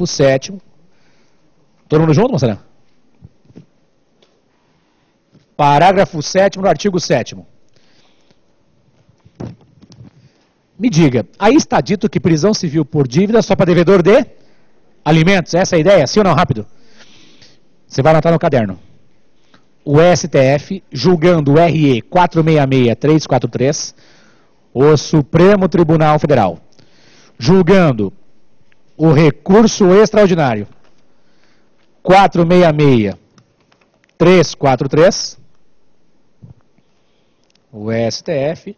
7º. Todo mundo junto, moçada? Parágrafo 7º do artigo 7º. Me diga, aí está dito que prisão civil por dívida só para devedor de alimentos. Essa é a ideia? Sim ou não? Rápido. Você vai anotar no caderno. O STF, julgando o RE 466343, o Supremo Tribunal Federal, julgando o recurso extraordinário 466343, o STF,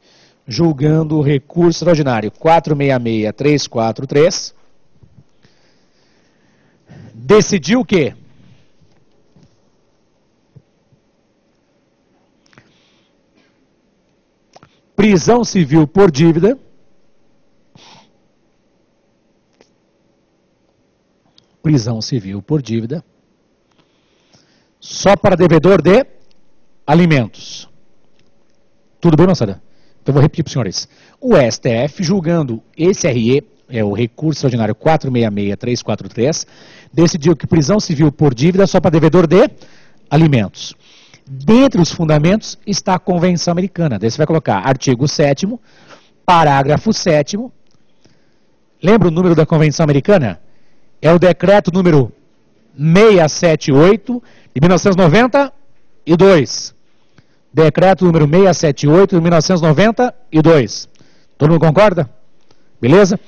julgando o recurso extraordinário 466343, decidiu o quê? Prisão civil por dívida só para devedor de alimentos. Tudo bem, moçada? Então vou repetir para os senhores. O STF, julgando esse RE, o recurso extraordinário 466343, decidiu que prisão civil por dívida só para devedor de alimentos. Dentre os fundamentos está a Convenção Americana. Daí você vai colocar artigo 7º, parágrafo 7º. Lembra o número da Convenção Americana? É o decreto número 678 de 1992. Decreto número 678 de 1992. Todo mundo concorda? Beleza?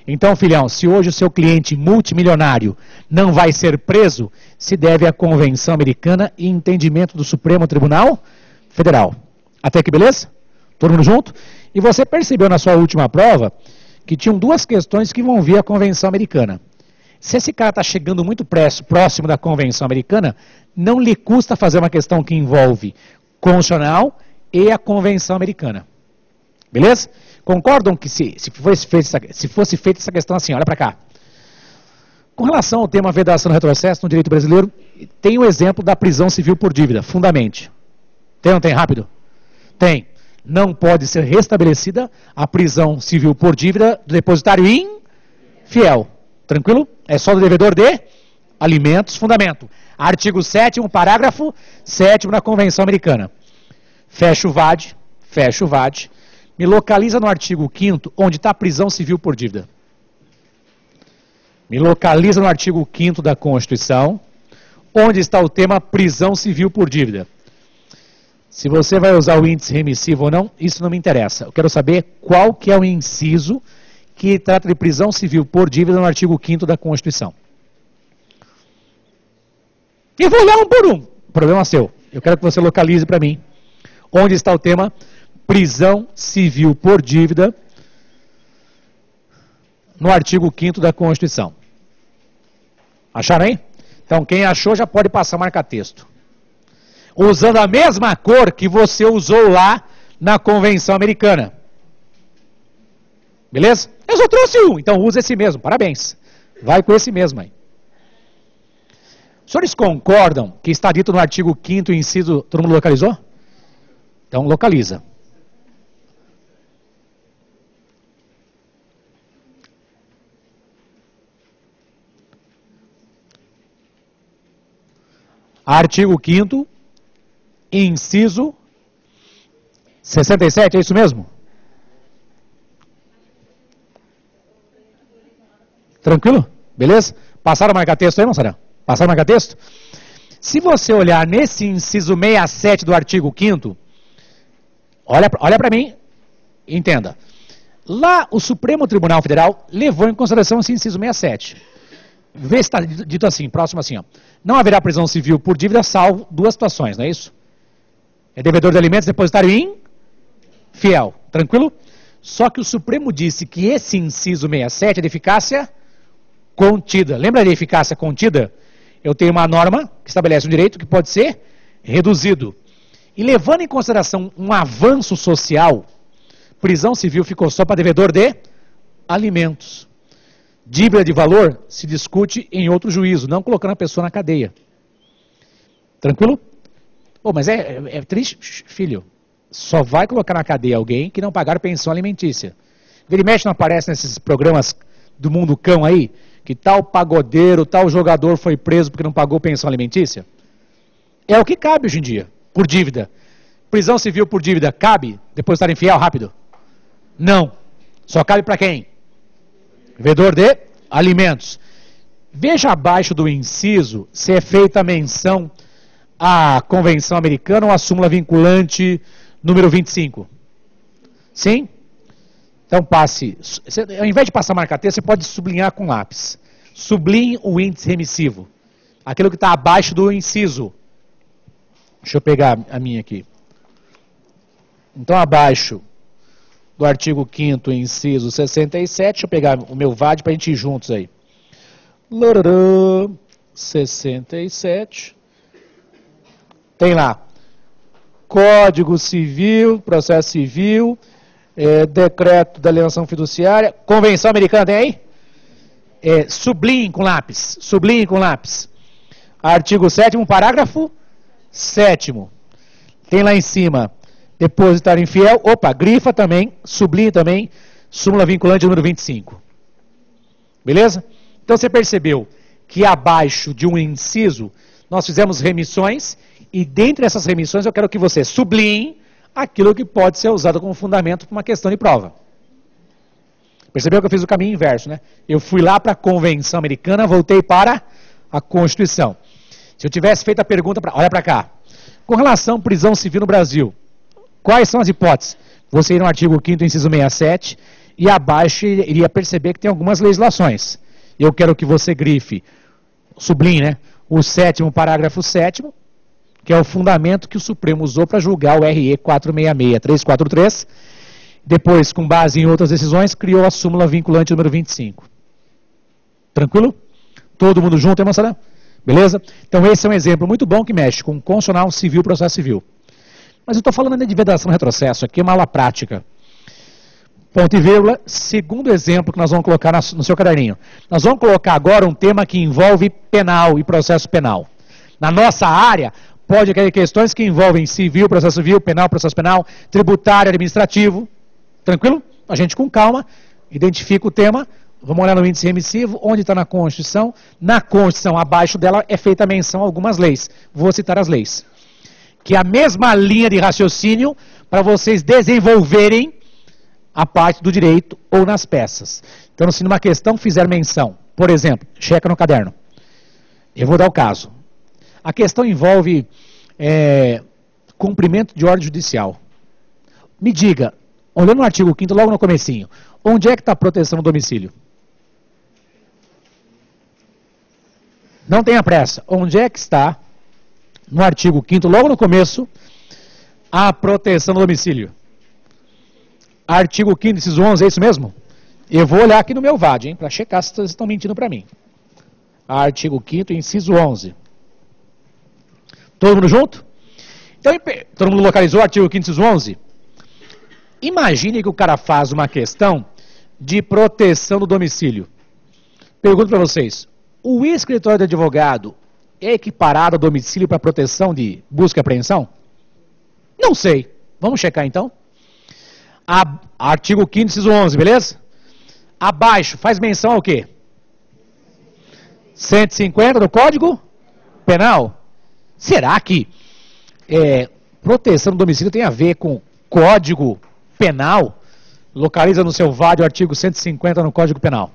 Então, filhão, se hoje o seu cliente multimilionário não vai ser preso, se deve à Convenção Americana e entendimento do Supremo Tribunal Federal. Até aqui, beleza? Todo mundo junto? E você percebeu na sua última prova que tinham duas questões que vão vir à Convenção Americana. Se esse cara está chegando muito próximo da Convenção Americana, não lhe custa fazer uma questão que envolve constitucional e a Convenção Americana. Beleza? Concordam que se fosse feita essa questão assim, olha para cá. Com relação ao tema vedação do retrocesso no direito brasileiro, tem o exemplo da prisão civil por dívida, fundamente. Tem ou não tem? Rápido? Tem. Não pode ser restabelecida a prisão civil por dívida do depositário infiel. Tranquilo? É só do devedor de alimentos, fundamento. Artigo 7º, parágrafo 7º na Convenção Americana. Fecha o VAD, me localiza no artigo 5º, onde está a prisão civil por dívida. Me localiza no artigo 5º da Constituição, onde está o tema prisão civil por dívida. Se você vai usar o índice remissivo ou não, isso não me interessa. Eu quero saber qual que é o inciso que trata de prisão civil por dívida no artigo 5º da Constituição. E vou olhar um por um. Problema seu. Eu quero que você localize para mim onde está o tema prisão civil por dívida no artigo 5º da Constituição. Acharam aí? Então, quem achou já pode passar a marca-texto. Usando a mesma cor que você usou lá na Convenção Americana. Beleza? Eu só trouxe um, então usa esse mesmo. Parabéns. Vai com esse mesmo aí. Os senhores concordam que está dito no artigo 5º, inciso... Todo mundo localizou? Então, localiza. Artigo 5º, inciso 67, é isso mesmo? Tranquilo? Beleza? Passaram o marca-texto aí, não será? Passaram o marca-texto? Se você olhar nesse inciso 67 do artigo 5º, olha para mim e entenda. Lá, o Supremo Tribunal Federal levou em consideração esse inciso 67. Vê se está dito assim, próximo assim, ó. Não haverá prisão civil por dívida, salvo duas situações, não é isso? É devedor de alimentos, depositário infiel. Tranquilo? Só que o Supremo disse que esse inciso 67 é de eficácia contida. Lembra de eficácia contida? Eu tenho uma norma que estabelece um direito que pode ser reduzido. E levando em consideração um avanço social, prisão civil ficou só para devedor de alimentos. Dívida de valor se discute em outro juízo, não colocando a pessoa na cadeia. Tranquilo? Oh, mas é triste, filho. Só vai colocar na cadeia alguém que não pagar pensão alimentícia. Vira e mexe não aparece nesses programas do mundo cão aí, que tal pagodeiro, tal jogador foi preso porque não pagou pensão alimentícia? É o que cabe hoje em dia, por dívida. Prisão civil por dívida cabe? Depois de estar infiel, rápido? Não. Só cabe para quem? Devedor de alimentos. Veja abaixo do inciso se é feita menção à Convenção Americana ou à súmula vinculante número 25. Sim? Então passe. Ao invés de passar marca-texto, você pode sublinhar com lápis. Sublinhe o índice remissivo. Aquilo que está abaixo do inciso. Deixa eu pegar a minha aqui. Então abaixo do artigo 5º, inciso 67, deixa eu pegar o meu VAD para a gente ir juntos aí. 67. Tem lá. Código Civil, Processo Civil, Decreto da Alienação Fiduciária, Convenção Americana, tem aí? Sublinhe com lápis. Sublinhe com lápis. Artigo 7º, parágrafo 7º. Tem lá em cima. Depositário infiel, opa, grifa também, sublinhe também, súmula vinculante número 25. Beleza? Então você percebeu que abaixo de um inciso, nós fizemos remissões, e dentre essas remissões eu quero que você sublinhe aquilo que pode ser usado como fundamento para uma questão de prova. Percebeu que eu fiz o caminho inverso, né? Eu fui lá para a Convenção Americana, voltei para a Constituição. Se eu tivesse feito a pergunta, olha para cá, com relação à prisão civil no Brasil, quais são as hipóteses? Você ir no artigo 5º, inciso 67, e abaixo iria perceber que tem algumas legislações. Eu quero que você grife, sublinhe, né? O 7º, parágrafo 7º, que é o fundamento que o Supremo usou para julgar o RE 466-343. Depois, com base em outras decisões, criou a súmula vinculante número 25. Tranquilo? Todo mundo junto, hein, moçada? Beleza? Então esse é um exemplo muito bom que mexe com constitucional civil e processo civil. Mas eu estou falando ainda de vedação retrocesso, aqui é uma aula prática. ponto e vírgula, segundo exemplo que nós vamos colocar no seu caderninho. Nós vamos colocar agora um tema que envolve penal e processo penal. Na nossa área, pode haver questões que envolvem civil, processo civil, penal, processo penal, tributário, administrativo. Tranquilo? A gente com calma, identifica o tema, vamos olhar no índice remissivo, onde está na Constituição. Na Constituição, abaixo dela, é feita menção a algumas leis. Vou citar as leis. Que é a mesma linha de raciocínio para vocês desenvolverem a parte do direito ou nas peças. Então, se numa questão fizer menção, por exemplo, checa no caderno. Eu vou dar o caso. A questão envolve cumprimento de ordem judicial. Me diga, olhando no artigo 5º, logo no comecinho, onde é que está a proteção do domicílio? Não tenha pressa. Onde é que está, no artigo 5º, logo no começo, a proteção do domicílio? Artigo 5º, inciso 11, é isso mesmo? Eu vou olhar aqui no meu VAD, para checar se vocês estão mentindo para mim. Artigo 5º, inciso 11. Todo mundo junto? Então, todo mundo localizou o artigo 5º, inciso 11? Imagine que o cara faz uma questão de proteção do domicílio. Pergunto para vocês, o escritório de advogado é equiparado ao domicílio para proteção de busca e apreensão? Não sei. Vamos checar então? Artigo 5º, inciso 11, beleza? Abaixo, faz menção ao quê? 150 do Código Penal? Será que proteção do domicílio tem a ver com Código Penal? Localiza no seu VAD o artigo 150 no Código Penal.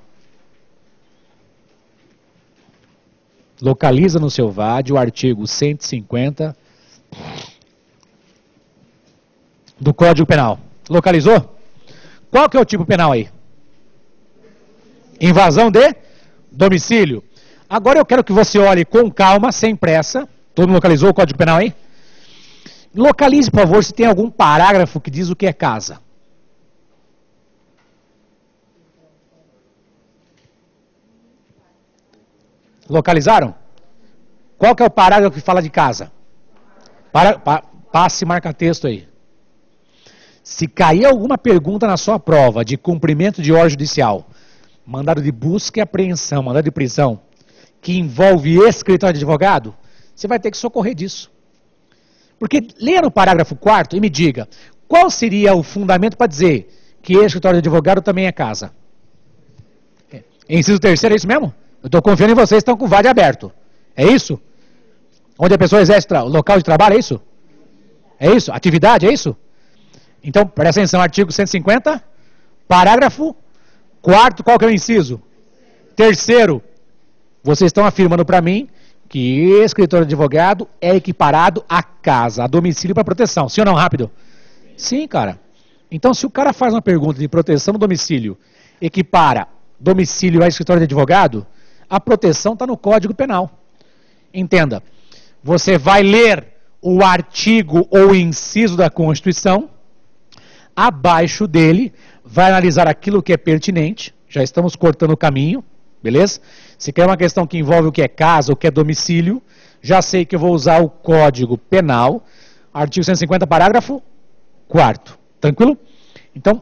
Localiza no seu VAD o artigo 150 do Código Penal. Localizou? Qual que é o tipo penal aí? Invasão de domicílio. Agora eu quero que você olhe com calma, sem pressa. Todo mundo localizou o Código Penal aí? Localize, por favor, se tem algum parágrafo que diz o que é casa. Localizaram? Qual que é o parágrafo que fala de casa? Passe e marca texto aí. Se cair alguma pergunta na sua prova de cumprimento de ordem judicial, mandado de busca e apreensão, mandado de prisão, que envolve escritório de advogado, você vai ter que socorrer disso. Porque leia no parágrafo 4º e me diga, qual seria o fundamento para dizer que escritório de advogado também é casa? Inciso 3º, é isso mesmo? Eu estou confiando em vocês, estão com o VAD aberto. É isso? Onde a pessoa exerce o local de trabalho, é isso? É isso? Atividade, é isso? Então, presta atenção, artigo 150, parágrafo 4º, qual que é o inciso? 3º, vocês estão afirmando para mim que escritório de advogado é equiparado à casa, a domicílio para proteção. Sim ou não? Rápido. Sim, cara. Então, se o cara faz uma pergunta de proteção do domicílio, equipara domicílio a escritório de advogado, a proteção está no Código Penal. Entenda, você vai ler o artigo ou inciso da Constituição, abaixo dele, vai analisar aquilo que é pertinente, já estamos cortando o caminho, beleza? Se quer uma questão que envolve o que é casa, o que é domicílio, já sei que eu vou usar o Código Penal, artigo 150, parágrafo 4º. Tranquilo? Então,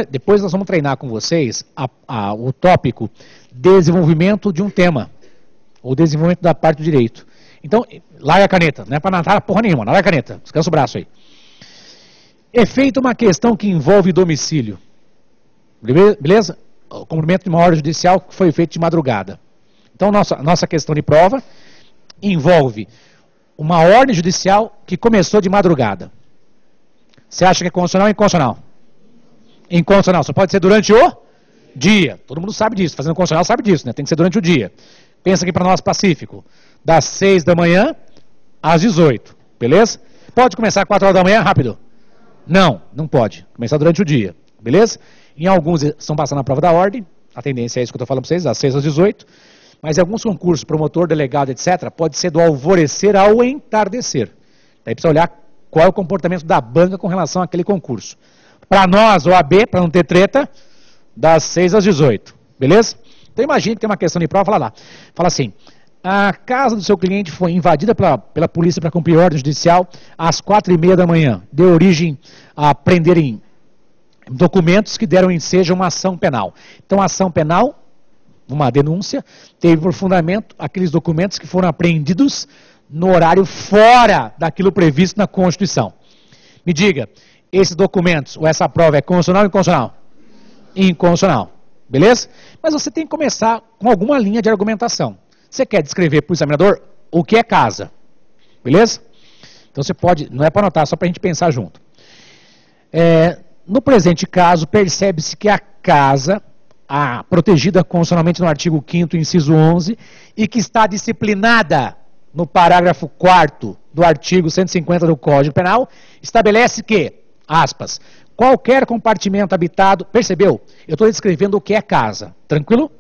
depois nós vamos treinar com vocês o tópico desenvolvimento de um tema, ou desenvolvimento da parte do direito. Então, larga a caneta, não é para natar porra nenhuma, larga a caneta, descansa o braço aí. É feita uma questão que envolve domicílio, beleza? O cumprimento de uma ordem judicial que foi feito de madrugada. Então, nossa questão de prova envolve uma ordem judicial que começou de madrugada. Você acha que é constitucional ou inconstitucional? Inconstitucional, só pode ser durante o dia. Todo mundo sabe disso, fazendo constitucional sabe disso, né? Tem que ser durante o dia. Pensa aqui para nós, Pacífico, das 6 da manhã às 18, beleza? Pode começar às 4 horas da manhã, rápido? Não, não pode. Começar durante o dia, beleza? Em alguns estão passando a prova da ordem, a tendência é isso que eu estou falando para vocês, das 6 às 18, mas em alguns concursos, promotor, delegado, etc., pode ser do alvorecer ao entardecer. Daí precisa olhar qual é o comportamento da banca com relação àquele concurso. Para nós, OAB, para não ter treta, das 6 às 18, beleza? Então imagine que tem uma questão de prova, fala assim, a casa do seu cliente foi invadida pela polícia para cumprir ordem judicial às 4h30 da manhã, deu origem a prenderem documentos que deram ensejo a uma ação penal. Então, a ação penal, uma denúncia, teve por fundamento aqueles documentos que foram apreendidos no horário fora daquilo previsto na Constituição. Me diga, esses documentos ou essa prova é constitucional ou inconstitucional? Inconstitucional. Beleza? Mas você tem que começar com alguma linha de argumentação. Você quer descrever para o examinador o que é casa. Beleza? Então você pode, não é para anotar, só para a gente pensar junto. No presente caso, percebe-se que a casa, protegida constitucionalmente no artigo 5º, inciso 11, e que está disciplinada no parágrafo 4º do artigo 150 do Código Penal, estabelece que, aspas, qualquer compartimento habitado, percebeu? Eu estou descrevendo o que é casa, tranquilo?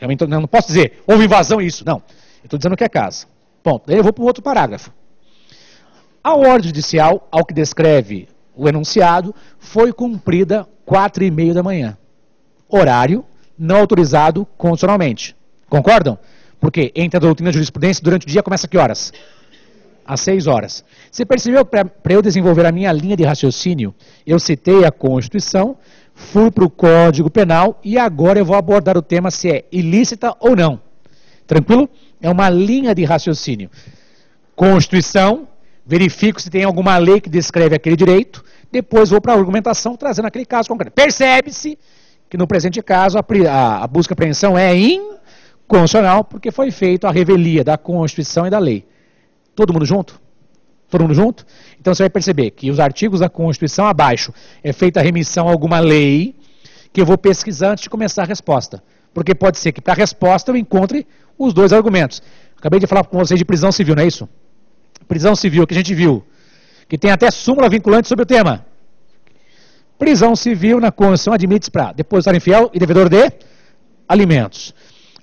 Eu não posso dizer, houve invasão isso, não. Eu estou dizendo o que é casa. Ponto. Daí eu vou para o outro parágrafo. A ordem judicial, ao que descreve o enunciado, foi cumprida 4h30 da manhã. Horário não autorizado constitucionalmente. Concordam? Porque entre a doutrina e a jurisprudência, durante o dia começa a que horas? Às 6 horas. Você percebeu que para eu desenvolver a minha linha de raciocínio, eu citei a Constituição, fui para o Código Penal e agora eu vou abordar o tema se é ilícita ou não. Tranquilo? É uma linha de raciocínio. Constituição, verifico se tem alguma lei que descreve aquele direito, depois vou para a argumentação trazendo aquele caso concreto. Percebe-se que no presente caso a busca e apreensão é inconstitucional porque foi feita a revelia da Constituição e da lei. Todo mundo junto? Todo mundo junto? Então você vai perceber que os artigos da Constituição abaixo é feita a remissão a alguma lei que eu vou pesquisar antes de começar a resposta. Porque pode ser que para a resposta eu encontre os dois argumentos. Acabei de falar com vocês de prisão civil, não é isso? Prisão civil que a gente viu, que tem até súmula vinculante sobre o tema. Prisão civil na Constituição admite-se para depositário infiel e devedor de alimentos.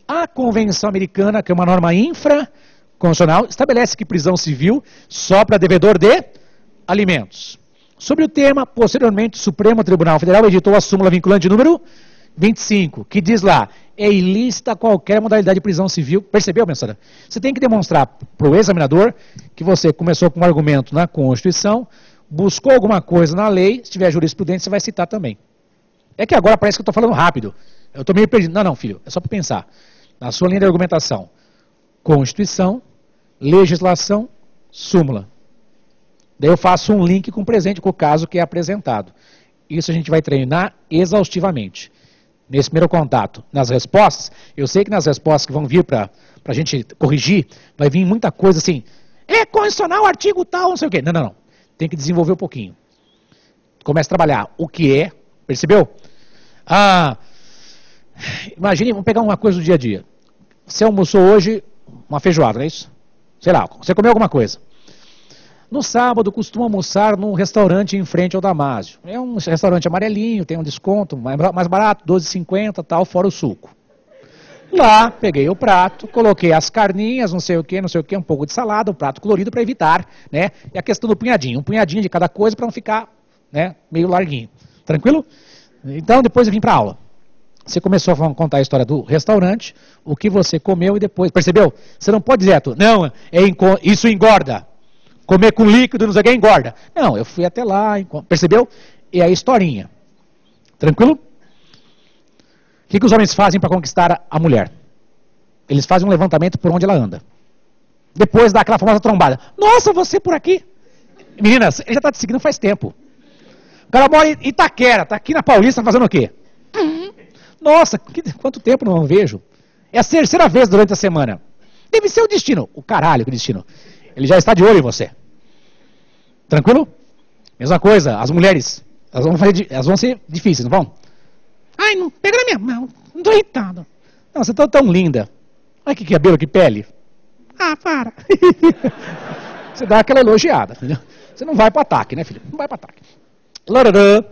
A Convenção Americana, que é uma norma infraconstitucional, estabelece que prisão civil só para devedor de alimentos. Sobre o tema, posteriormente, o Supremo Tribunal Federal editou a súmula vinculante número 25, que diz lá, é ilícita qualquer modalidade de prisão civil. Percebeu, pensador? Você tem que demonstrar para o examinador que você começou com um argumento na Constituição, buscou alguma coisa na lei, se tiver jurisprudência, você vai citar também. É que agora parece que eu estou falando rápido. Eu estou meio perdido. Não, filho, é só para pensar. Na sua linha de argumentação, Constituição, legislação, súmula. Daí eu faço um link com o presente, com o caso que é apresentado. Isso a gente vai treinar exaustivamente. Nesse primeiro contato, nas respostas, eu sei que nas respostas que vão vir para a gente corrigir, vai vir muita coisa assim, é constitucional, artigo tal, não sei o quê. Não, não, não. Tem que desenvolver um pouquinho. Começa a trabalhar o que é, percebeu? Imagine, vamos pegar uma coisa do dia a dia. Você almoçou hoje uma feijoada, não é isso? Sei lá, você comeu alguma coisa. No sábado, costuma almoçar num restaurante em frente ao Damásio. É um restaurante amarelinho, tem um desconto, mais barato, R$12,50, tal, fora o suco. Lá, peguei o prato, coloquei as carninhas, não sei o que, um pouco de salada, um prato colorido para evitar, né? E a questão do punhadinho, um punhadinho de cada coisa para não ficar, né, meio larguinho. Tranquilo? Então, depois eu vim para a aula. Você começou a contar a história do restaurante, o que você comeu e depois, percebeu? Você não pode dizer, não, isso engorda. Comer com líquido, não sei o que, engorda. Não, eu fui até lá, percebeu? E a historinha. Tranquilo? O que os homens fazem para conquistar a mulher? Eles fazem um levantamento por onde ela anda. Depois dá aquela famosa trombada. Nossa, você por aqui? Meninas, ele já está te seguindo faz tempo. O cara mora em Itaquera, está aqui na Paulista fazendo o quê? Nossa, quanto tempo não vejo. É a terceira vez durante a semana. Deve ser o destino. O caralho, que destino. Ele já está de olho em você. Tranquilo? Mesma coisa, as mulheres, elas vão ser difíceis, não vão? Ai, não pega na minha mão, não estou irritado. Não, você está tão linda. Ai, que cabelo, que pele. Ah, para. Você dá aquela elogiada, entendeu? Você não vai para ataque, né, filho? Não vai para ataque. Larará.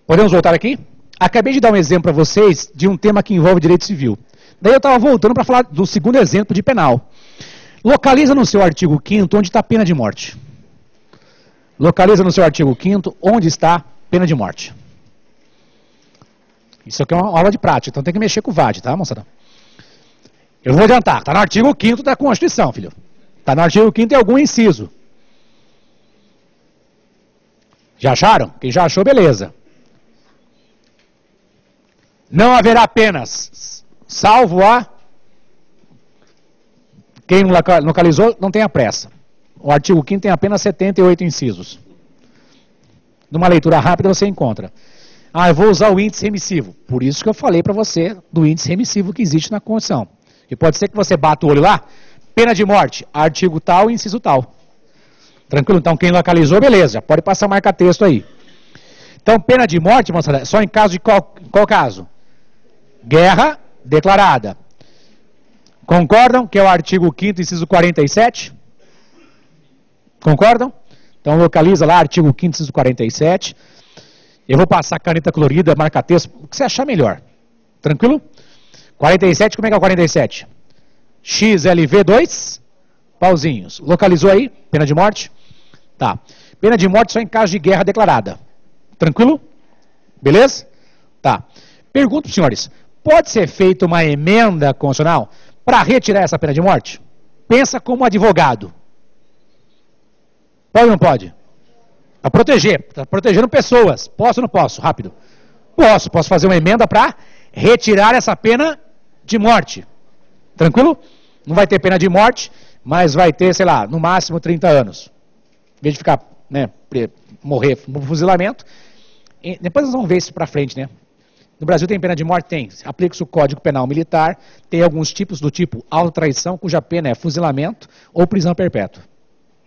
Podemos voltar aqui? Acabei de dar um exemplo para vocês de um tema que envolve direito civil. Daí eu estava voltando para falar do segundo exemplo de penal. Localiza no seu artigo 5º onde está a pena de morte. Localiza no seu artigo 5º onde está a pena de morte. Isso aqui é uma aula de prática, então tem que mexer com o VAD, tá, moçada? Eu vou adiantar, está no artigo 5º da Constituição, filho. Está no artigo 5º e algum inciso. Já acharam? Quem já achou, beleza. Não haverá penas, salvo a... Quem não localizou, não tenha pressa. O artigo 5º tem apenas 78 incisos. Numa leitura rápida você encontra. Ah, eu vou usar o índice remissivo. Por isso que eu falei para você do índice remissivo que existe na Constituição. E pode ser que você bata o olho lá, pena de morte, artigo tal, inciso tal. Tranquilo? Então quem localizou, beleza, já pode passar marca-texto aí. Então pena de morte, moçada, só em caso de qual caso? Guerra declarada. Concordam que é o artigo 5º, inciso 47? Concordam? Então localiza lá, artigo 5º, inciso 47. Eu vou passar caneta colorida, marca-texto, o que você achar melhor. Tranquilo? 47, como é que é o 47? XLV2, pauzinhos. Localizou aí? Pena de morte? Tá. Pena de morte só em caso de guerra declarada. Tranquilo? Beleza? Tá. Pergunto para os senhores, pode ser feita uma emenda constitucional para retirar essa pena de morte? Pensa como advogado. Pode ou não pode? Para proteger. Está protegendo pessoas. Posso ou não posso? Rápido. Posso. Posso fazer uma emenda para retirar essa pena de morte. Tranquilo? Não vai ter pena de morte, mas vai ter, sei lá, no máximo 30 anos. Em vez de ficar, né, morrer por fuzilamento. E depois nós vamos ver isso para frente, né? No Brasil tem pena de morte? Tem. Aplica-se o Código Penal Militar. Tem alguns tipos do tipo autotraição, cuja pena é fuzilamento ou prisão perpétua.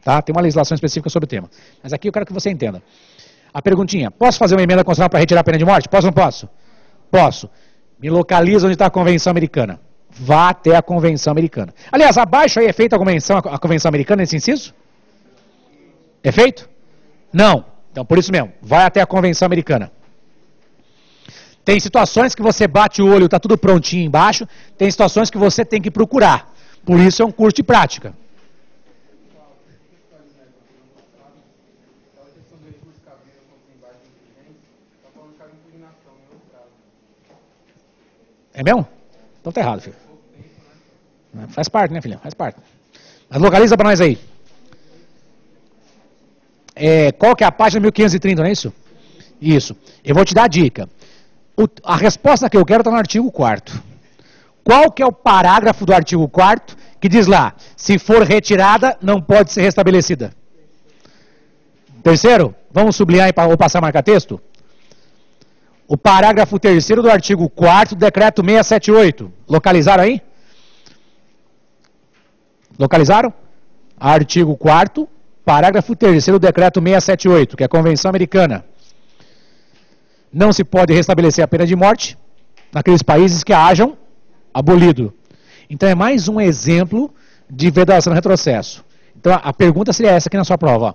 Tá? Tem uma legislação específica sobre o tema. Mas aqui eu quero que você entenda. A perguntinha, posso fazer uma emenda constitucional para retirar a pena de morte? Posso ou não posso? Posso. Me localiza onde está a Convenção Americana. Vá até a Convenção Americana. Aliás, abaixo aí é feita a Convenção Americana nesse inciso? É feito? Não. Então, por isso mesmo, vai até a Convenção Americana. Tem situações que você bate o olho, está tudo prontinho embaixo. Tem situações que você tem que procurar. Por isso é um curso de prática. É mesmo? Então tá errado, filho. Faz parte, né, filha? Faz parte. Mas localiza para nós aí. Qual que é a página 1530, não é isso? Isso. Eu vou te dar a dica. A resposta que eu quero está no artigo 4º. Qual que é o parágrafo do artigo 4º que diz lá, se for retirada, não pode ser restabelecida? Terceiro, vamos sublinhar ou passar marca-texto? O parágrafo 3º do artigo 4º do decreto 678. Localizaram aí? Localizaram? Artigo 4º, parágrafo 3º do decreto 678, que é a Convenção Americana. Não se pode restabelecer a pena de morte naqueles países que a hajam abolido. Então é mais um exemplo de vedação no retrocesso. Então a pergunta seria essa aqui na sua prova. Ó.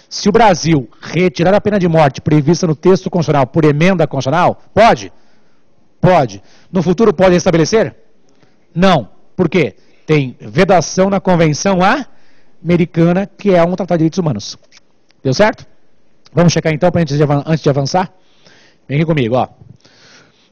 Se o Brasil retirar a pena de morte prevista no texto constitucional por emenda constitucional, pode? Pode. No futuro pode restabelecer? Não. Por quê? Tem vedação na Convenção Americana, que é um tratado de direitos humanos. Deu certo? Vamos checar então, antes de avançar? Vem aqui comigo, ó.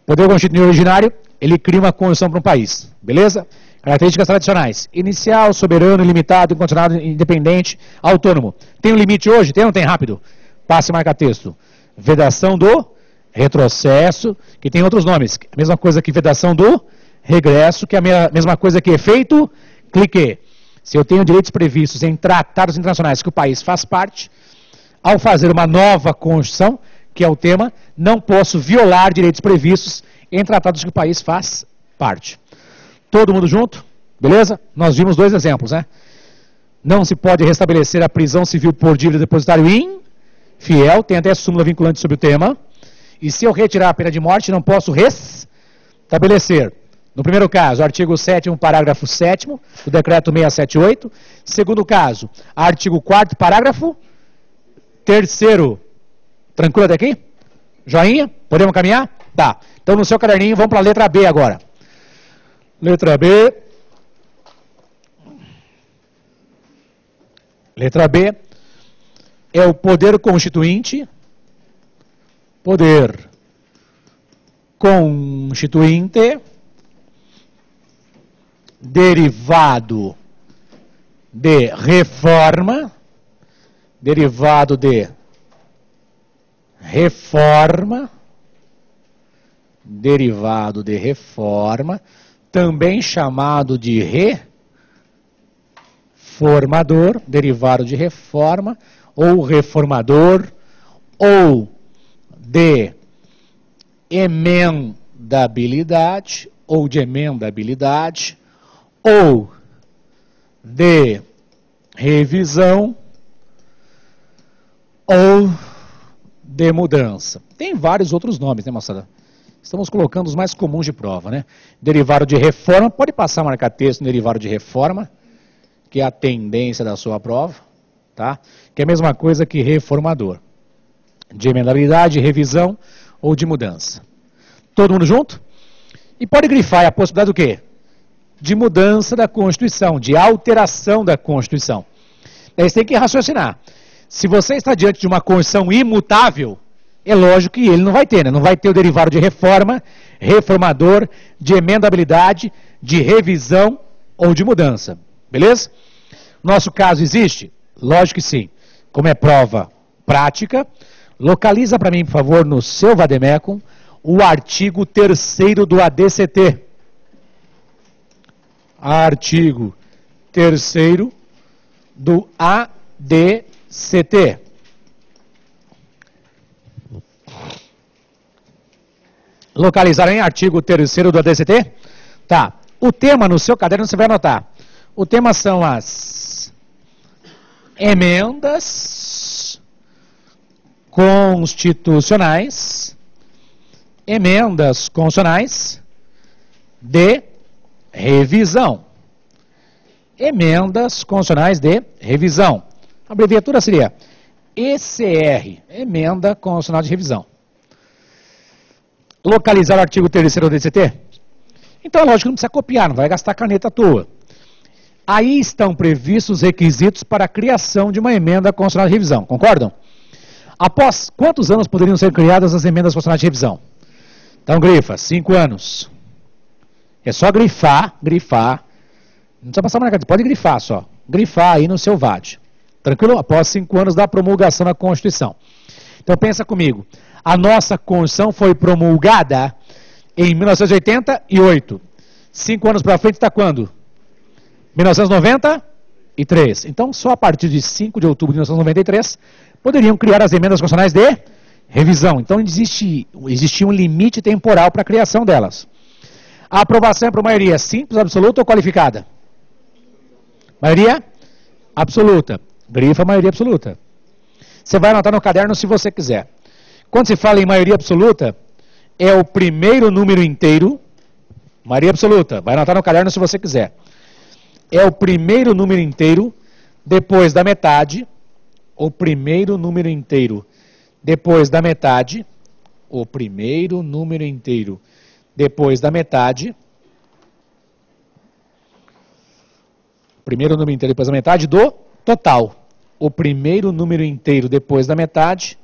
Poder constituinte originário, ele cria uma Constituição para um país. Beleza? Características tradicionais. Inicial, soberano, ilimitado, incondicionado, independente, autônomo. Tem um limite hoje? Tem ou não tem? Rápido. Passe e marca texto. Vedação do retrocesso, que tem outros nomes. A mesma coisa que vedação do regresso, que é a mesma coisa que efeito clique. Se eu tenho direitos previstos em tratados internacionais que o país faz parte, ao fazer uma nova Constituição, que é o tema, não posso violar direitos previstos em tratados que o país faz parte. Todo mundo junto? Beleza? Nós vimos dois exemplos, né? Não se pode restabelecer a prisão civil por dívida depositário infiel, tem até súmula vinculante sobre o tema. E se eu retirar a pena de morte, não posso restabelecer. No primeiro caso, artigo 7º, parágrafo 7º, do decreto 678. Segundo caso, artigo 4º, parágrafo 3º. Tranquilo até aqui? Joinha? Podemos caminhar? Tá. Então, no seu caderninho, vamos para a letra B agora. Letra B. Letra B é o poder constituinte. Poder constituinte derivado de reforma. Derivado de reforma, derivado de reforma, também chamado de reformador, derivado de reforma, ou reformador, ou de emendabilidade, ou de emendabilidade, ou de revisão, ou de mudança. Tem vários outros nomes, né, moçada? Estamos colocando os mais comuns de prova, né? Derivado de reforma, pode passar a marcar texto no derivado de reforma, que é a tendência da sua prova, tá? Que é a mesma coisa que reformador. De emendabilidade, revisão ou de mudança. Todo mundo junto? E pode grifar a possibilidade do quê? De mudança da Constituição, de alteração da Constituição. Daí você tem que raciocinar. Se você está diante de uma Constituição imutável, é lógico que ele não vai ter, né? Não vai ter o derivado de reforma, reformador, de emendabilidade, de revisão ou de mudança. Beleza? Nosso caso existe? Lógico que sim. Como é prova prática, localiza para mim, por favor, no seu vademecum, o artigo 3º do ADCT. Artigo 3º do ADCT. Localizar em artigo 3º do ADCT? Tá. O tema no seu caderno você vai anotar. O tema são as emendas constitucionais, de revisão. Emendas constitucionais de revisão. A abreviatura seria ECR, Emenda Constitucional de Revisão. Localizar o artigo 3º do ADCT? Então é lógico que não precisa copiar, não vai gastar caneta à toa. Aí estão previstos os requisitos para a criação de uma emenda constitucional de revisão, concordam? Após quantos anos poderiam ser criadas as emendas constitucionais de revisão? Então grifa, 5 anos. É só grifar. Não precisa passar mais nada, pode grifar só. Grifar aí no seu VAD. Tranquilo? Após 5 anos da promulgação da Constituição. Então pensa comigo. A nossa Constituição foi promulgada em 1988. 5 anos para frente está quando? 1993. Então, só a partir de 5 de outubro de 1993, poderiam criar as emendas constitucionais de revisão. Então, existia um limite temporal para a criação delas. A aprovação é por maioria simples, absoluta ou qualificada? Maioria absoluta. Grifa maioria absoluta. Você vai anotar no caderno se você quiser. Quando se fala em maioria absoluta, é o primeiro número inteiro, maioria absoluta, vai anotar no caderno se você quiser. É o primeiro número inteiro depois da metade, o primeiro número inteiro depois da metade, o primeiro número inteiro depois da metade, primeiro número inteiro depois da metade do total. O primeiro número inteiro depois da metade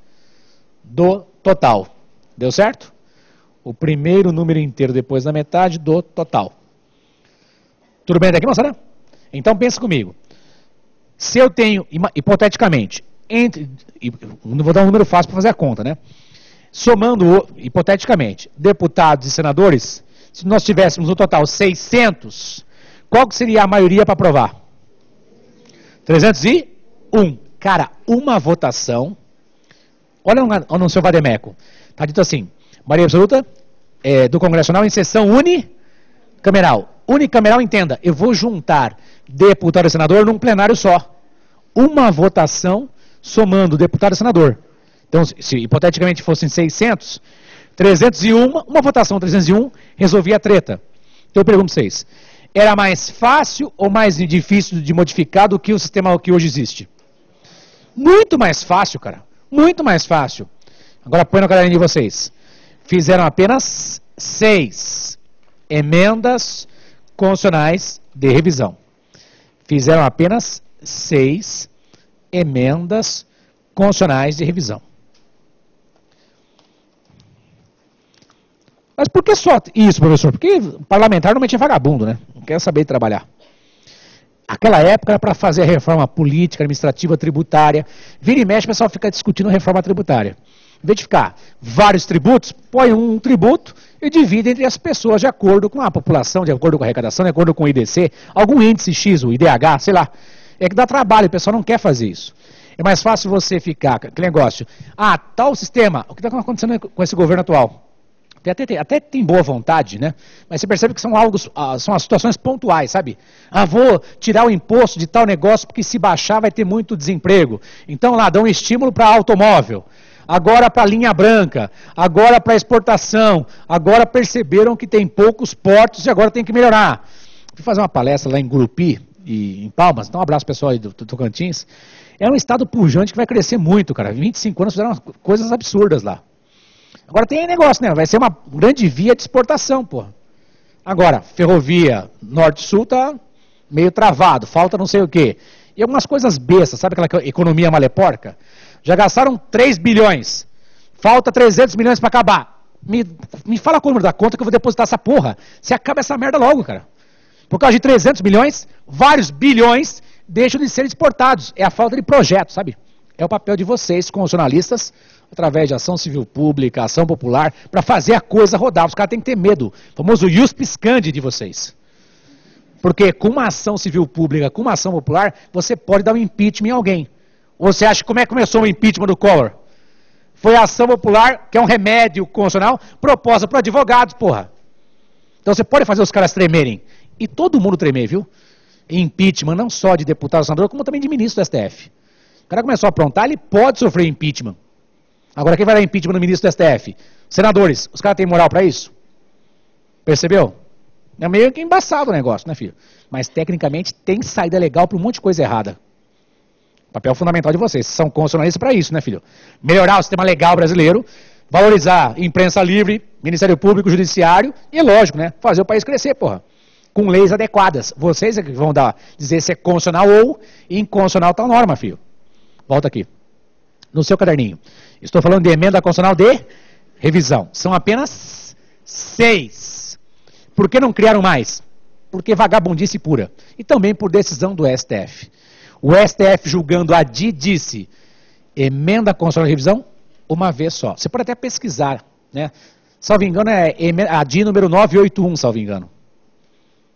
do total. Deu certo? O primeiro número inteiro depois da metade do total. Tudo bem até aqui, moçada? Então pensa comigo. Se eu tenho, hipoteticamente, não vou dar um número fácil para fazer a conta, né? Somando, hipoteticamente, deputados e senadores, se nós tivéssemos no total 600, qual que seria a maioria para aprovar? 301. Cara, uma votação. Olha no seu vademecum. Está dito assim, maioria absoluta do Congresso Nacional em sessão unicameral. Unicameral, entenda, eu vou juntar deputado e senador num plenário só. Uma votação somando deputado e senador. Então, se hipoteticamente fossem 600, 301, uma votação 301 resolvia a treta. Então eu pergunto para vocês, era mais fácil ou mais difícil de modificar do que o sistema que hoje existe? Muito mais fácil, cara. Muito mais fácil. Agora põe no caderno de vocês. Fizeram apenas 6 emendas constitucionais de revisão. Fizeram apenas 6 emendas constitucionais de revisão. Mas por que só isso, professor? Porque o parlamentar normalmente é vagabundo, né? Não quer saber trabalhar. Aquela época era para fazer a reforma política, administrativa, tributária. Vira e mexe, o pessoal fica discutindo reforma tributária. Em vez de ficar vários tributos, põe um tributo e divide entre as pessoas de acordo com a população, de acordo com a arrecadação, de acordo com o IDC, algum índice X, o IDH, sei lá. É que dá trabalho, o pessoal não quer fazer isso. É mais fácil você ficar, aquele negócio, tal sistema, o que está acontecendo com esse governo atual? Até tem boa vontade, né? Mas você percebe que são são as situações pontuais, sabe? Vou tirar o imposto de tal negócio porque se baixar vai ter muito desemprego. Então lá, dá um estímulo para automóvel. Agora para linha branca, agora para exportação, agora perceberam que tem poucos portos e agora tem que melhorar. Fui fazer uma palestra lá em Gurupi, e em Palmas, então um abraço pessoal aí do Tocantins. É um estado pujante que vai crescer muito, cara. 25 anos fizeram coisas absurdas lá. Agora tem negócio, né? Vai ser uma grande via de exportação, porra. Agora, ferrovia norte-sul tá meio travado, falta não sei o quê. E algumas coisas bestas, sabe aquela economia maleporca? Já gastaram 3 bilhões, falta 300 milhões para acabar. Me fala como da conta que eu vou depositar essa porra. Você acaba essa merda logo, cara. Por causa de 300 milhões, vários bilhões deixam de ser exportados. É a falta de projeto, sabe? É o papel de vocês, constitucionalistas, através de ação civil pública, ação popular, para fazer a coisa rodar. Os caras têm que ter medo. O famoso ius piscandi de vocês. Porque com uma ação civil pública, com uma ação popular, você pode dar um impeachment em alguém. Ou você acha que como é que começou o impeachment do Collor? Foi a ação popular, que é um remédio constitucional, proposta por advogados, porra. Então você pode fazer os caras tremerem. E todo mundo tremer, viu? Impeachment, não só de deputado senador, como também de ministro do STF. O cara começou a aprontar, ele pode sofrer impeachment. Agora, quem vai dar impeachment no ministro do STF? Senadores, os caras têm moral para isso? Percebeu? É meio que embaçado o negócio, né, filho? Mas, tecnicamente, tem saída legal para um monte de coisa errada. Papel fundamental de vocês. São constitucionalistas para isso, né, filho? Melhorar o sistema legal brasileiro, valorizar imprensa livre, Ministério Público, Judiciário e, lógico, né, fazer o país crescer, porra. Com leis adequadas. Vocês é que vão dizer se é constitucional ou inconstitucional tal norma, filho. Volta aqui. No seu caderninho. Estou falando de emenda constitucional de revisão. São apenas 6. Por que não criaram mais? Porque vagabundice pura. E também por decisão do STF. O STF julgando a DI disse emenda constitucional de revisão uma vez só. Você pode até pesquisar, né? Salvo engano é a DI número 981, salvo engano.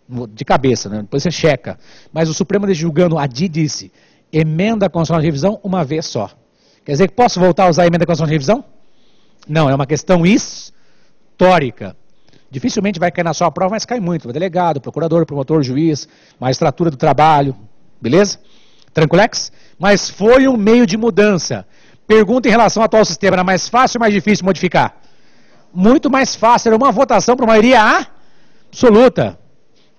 De cabeça, né? Depois você checa. Mas o Supremo julgando a DI disse emenda constitucional de revisão uma vez só. Quer dizer que posso voltar a usar a emenda constitucional de revisão? Não, é uma questão histórica. Dificilmente vai cair na sua prova, mas cai muito. Delegado, procurador, promotor, juiz, magistratura do trabalho, beleza? Tranquilex? Mas foi um meio de mudança. Pergunta em relação ao atual sistema, era mais fácil ou mais difícil modificar? Muito mais fácil, era uma votação por maioria absoluta.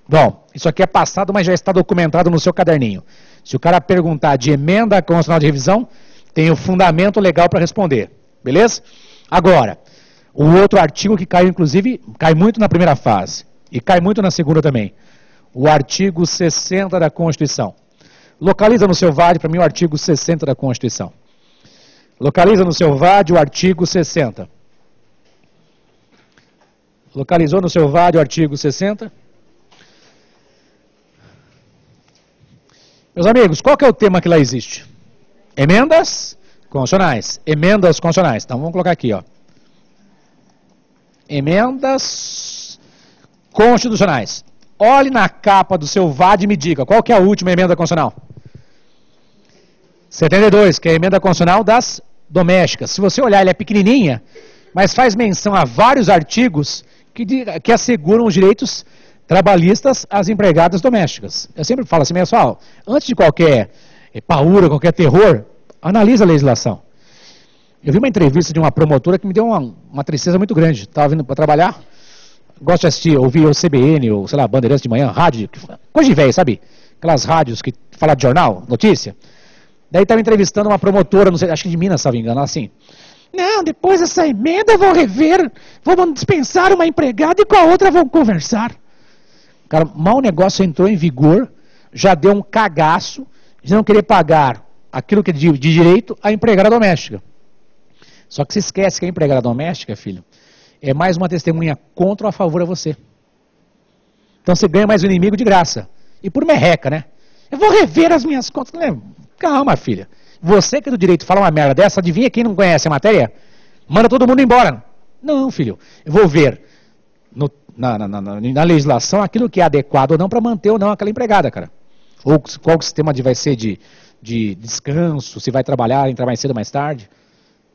Bom, isso aqui é passado, mas já está documentado no seu caderninho. Se o cara perguntar de emenda constitucional de revisão, tem o fundamento legal para responder, beleza? Agora, o outro artigo que caiu, inclusive, cai muito na primeira fase, e cai muito na segunda também, o artigo 60 da Constituição. Localiza no seu VAD para mim o artigo 60 da Constituição. Localiza no seu VAD o artigo 60. Localizou no seu VAD o artigo 60? Meus amigos, qual que é o tema que lá existe? Emendas constitucionais. Emendas constitucionais. Então vamos colocar aqui, ó. Emendas constitucionais. Olhe na capa do seu VAD e me diga, qual que é a última emenda constitucional? 72, que é a emenda constitucional das domésticas. Se você olhar, ela é pequenininha, mas faz menção a vários artigos que asseguram os direitos trabalhistas às empregadas domésticas. Eu sempre falo assim, pessoal, antes de qualquer paura, qualquer terror, analisa a legislação. Eu vi uma entrevista de uma promotora que me deu uma tristeza muito grande. Estava vindo para trabalhar, gosto de assistir, ouvir o CBN, ou sei lá, Bandeirantes de manhã, rádio, coisa de velho, sabe? Aquelas rádios que falam de jornal, notícia. Daí estava entrevistando uma promotora, não sei, acho que de Minas, se não me engano, assim. Não, depois dessa emenda vão rever, vão dispensar uma empregada e com a outra vão conversar. Cara, mal o negócio entrou em vigor, já deu um cagaço de não querer pagar aquilo que é de direito à empregada doméstica. Só que se esquece que a empregada doméstica, filho, é mais uma testemunha contra ou a favor a você. Então você ganha mais um inimigo de graça. E por merreca, né? Eu vou rever as minhas contas. Calma, filha. Você que é do direito fala uma merda dessa, adivinha quem não conhece a matéria? Manda todo mundo embora. Não, filho. Eu vou ver na legislação aquilo que é adequado ou não para manter ou não aquela empregada, cara. Ou qual o sistema vai ser de descanso, se vai trabalhar, entrar mais cedo ou mais tarde.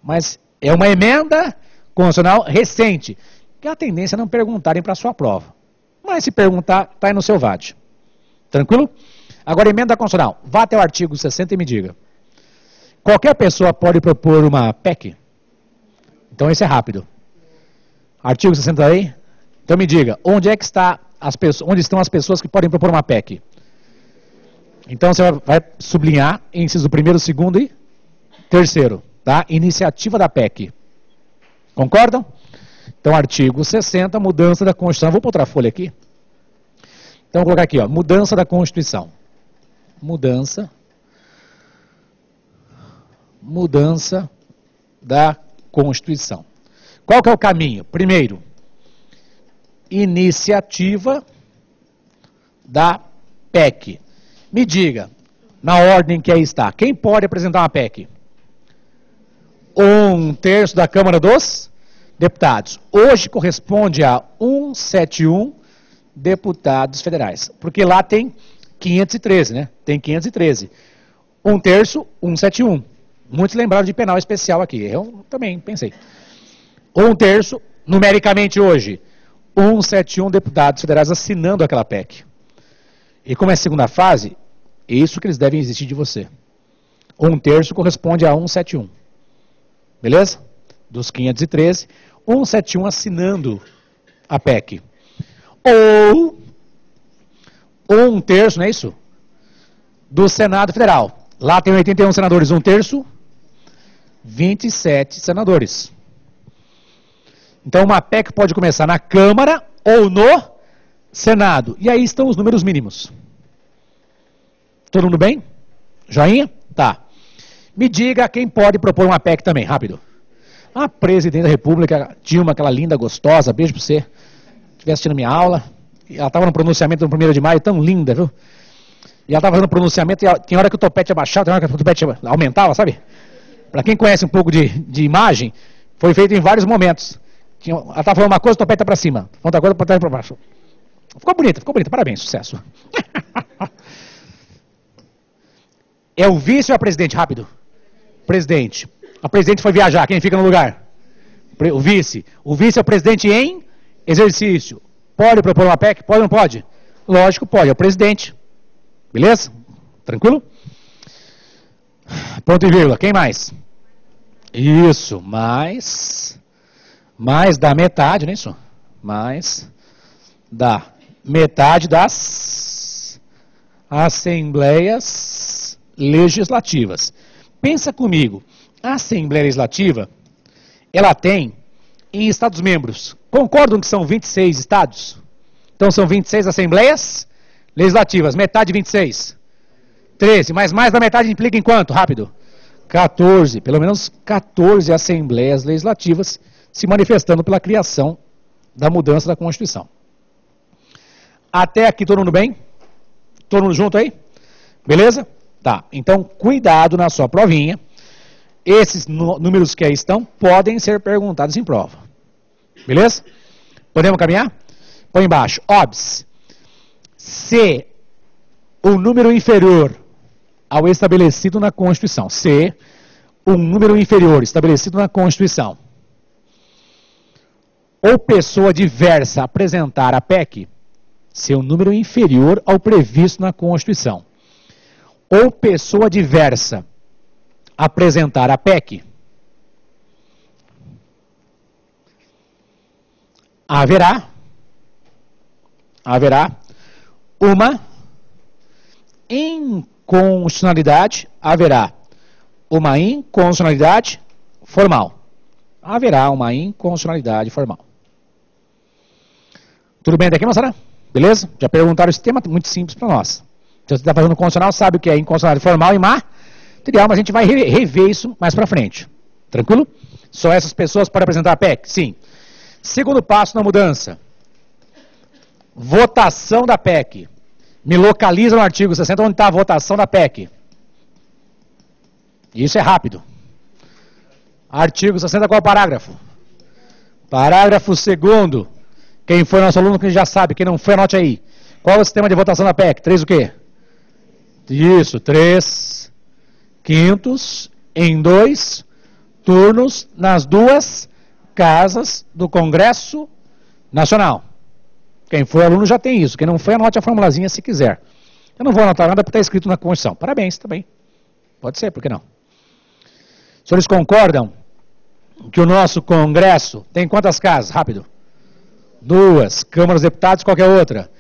Mas é uma emenda constitucional recente, que a tendência é não perguntarem para a sua prova. Mas se perguntar, está aí no seu VAD. Tranquilo? Agora, emenda constitucional. Vá até o artigo 60 e me diga. Qualquer pessoa pode propor uma PEC? Então, esse é rápido. Artigo 60 aí? Então, me diga, onde estão as pessoas que podem propor uma PEC? Então, você vai sublinhar inciso 1º, 2º e 3º. Tá? Iniciativa da PEC. Concordam? Então, artigo 60, mudança da Constituição. Vou pôr outra folha aqui. Então, vou colocar aqui, ó, mudança da Constituição. Mudança da Constituição. Qual que é o caminho? Primeiro, iniciativa da PEC. Me diga, na ordem que aí está, quem pode apresentar uma PEC? 1/3 da Câmara dos Deputados. Hoje corresponde a 171 deputados federais. Porque lá tem 513, né? Tem 513. 1/3, 171. Muitos lembraram de penal especial aqui. Eu também pensei. 1/3, numericamente hoje, 171 deputados federais assinando aquela PEC. E como é a segunda fase, é isso que eles devem exigir de você. 1/3 corresponde a 171. Beleza? Dos 513, 171 assinando a PEC. Ou 1/3, não é isso? Do Senado Federal. Lá tem 81 senadores, 1/3, 27 senadores. Então uma PEC pode começar na Câmara ou no Senado. E aí estão os números mínimos. Todo mundo bem? Joinha? Tá. Me diga quem pode propor uma PEC também, rápido. A presidente da República, Dilma, aquela linda, gostosa, beijo pra você. Estivesse assistindo minha aula, ela estava no pronunciamento no 1º de maio, tão linda, viu? E ela estava fazendo pronunciamento, e tem hora que o topete abaixava, tem hora que o topete aumentava, sabe? Para quem conhece um pouco de imagem, foi feito em vários momentos. Ela estava falando uma coisa, o topete está para cima. Outra coisa, o topete para baixo. Ficou bonita, parabéns, sucesso. É o vice ou a presidente? Rápido. Presidente. A presidente foi viajar, quem fica no lugar? O vice. O vice é o presidente em exercício. Pode propor uma PEC? Pode ou não pode? Lógico, pode. É o presidente. Beleza? Tranquilo? Ponto e vírgula. Quem mais? Isso. Mais da metade, não é isso? Mais da metade das assembleias legislativas. Pensa comigo. A Assembleia Legislativa, ela tem em Estados-membros. Concordam que são 26 estados? Então são 26 assembleias legislativas. Metade de 26. 13. Mas mais da metade implica em quanto? Rápido. 14. Pelo menos 14 assembleias legislativas se manifestando pela criação da mudança da Constituição. Até aqui todo mundo bem? Todo mundo junto aí? Beleza? Tá. Então cuidado na sua provinha. Esses números que aí estão podem ser perguntados em prova. Beleza? Podemos caminhar? Põe embaixo. OBS. Se o número inferior ao estabelecido na Constituição. Se um número inferior estabelecido na Constituição ou pessoa diversa apresentar a PEC, se um número inferior ao previsto na Constituição ou pessoa diversa apresentar a PEC, haverá uma inconstitucionalidade, formal. Haverá uma inconstitucionalidade formal. Tudo bem até aqui, moçada? Beleza? Já perguntaram esse tema, muito simples para nós. Se você está fazendo constitucional, sabe o que é inconstitucionalidade formal e material, mas a gente vai rever isso mais para frente. Tranquilo? Só essas pessoas podem apresentar a PEC? Sim. Segundo passo na mudança. Votação da PEC. Me localiza no artigo 60 onde está a votação da PEC. Isso é rápido. Artigo 60, qual parágrafo? Parágrafo 2º. Quem foi nosso aluno, que já sabe. Quem não foi, anote aí. Qual é o sistema de votação da PEC? 3 o quê? Isso, 3/5 em 2 turnos nas 2 casas do Congresso Nacional. Quem foi aluno já tem isso. Quem não foi, anote a formulazinha se quiser. Eu não vou anotar nada porque está escrito na Constituição. Parabéns, também. Pode ser, por que não? Os senhores concordam que o nosso Congresso tem quantas casas? Rápido. 2. Câmara dos Deputados, qualquer outra.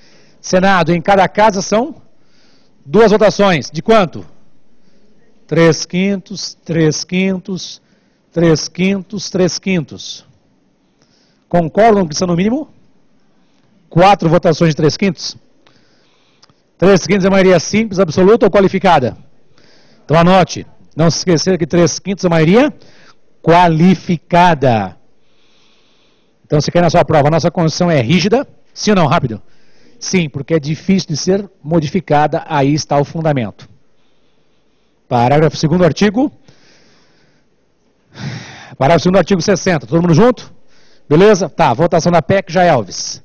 Senado, em cada casa são 2 votações. De quanto? 3/5, 3/5, 3/5, 3/5. Concordam que são no mínimo 4 votações de 3/5? 3/5 é maioria simples, absoluta ou qualificada? Então anote, não se esquecer que 3/5 é maioria qualificada. Então se quer na sua prova, a nossa Constituição é rígida? Sim ou não? Rápido. Sim, porque é difícil de ser modificada, aí está o fundamento. Parágrafo 2º, artigo. Parágrafo 2º, artigo 60. Todo mundo junto? Beleza? Tá, votação da PEC, já Elvis.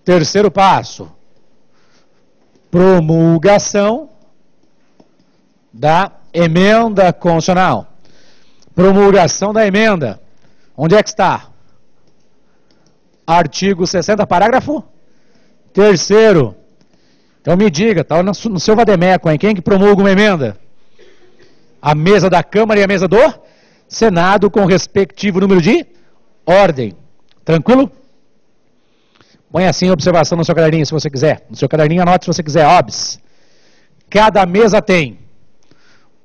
Terceiro passo. Promulgação da emenda constitucional. Promulgação da emenda. Onde é que está? Artigo 60, parágrafo 3º. Então me diga, está no seu vademeco, hein? Quem que promulga uma emenda? A mesa da Câmara e a mesa do Senado, com o respectivo número de ordem. Tranquilo? Põe assim a observação no seu caderninho, se você quiser. No seu caderninho, anote se você quiser. OBS. Cada mesa tem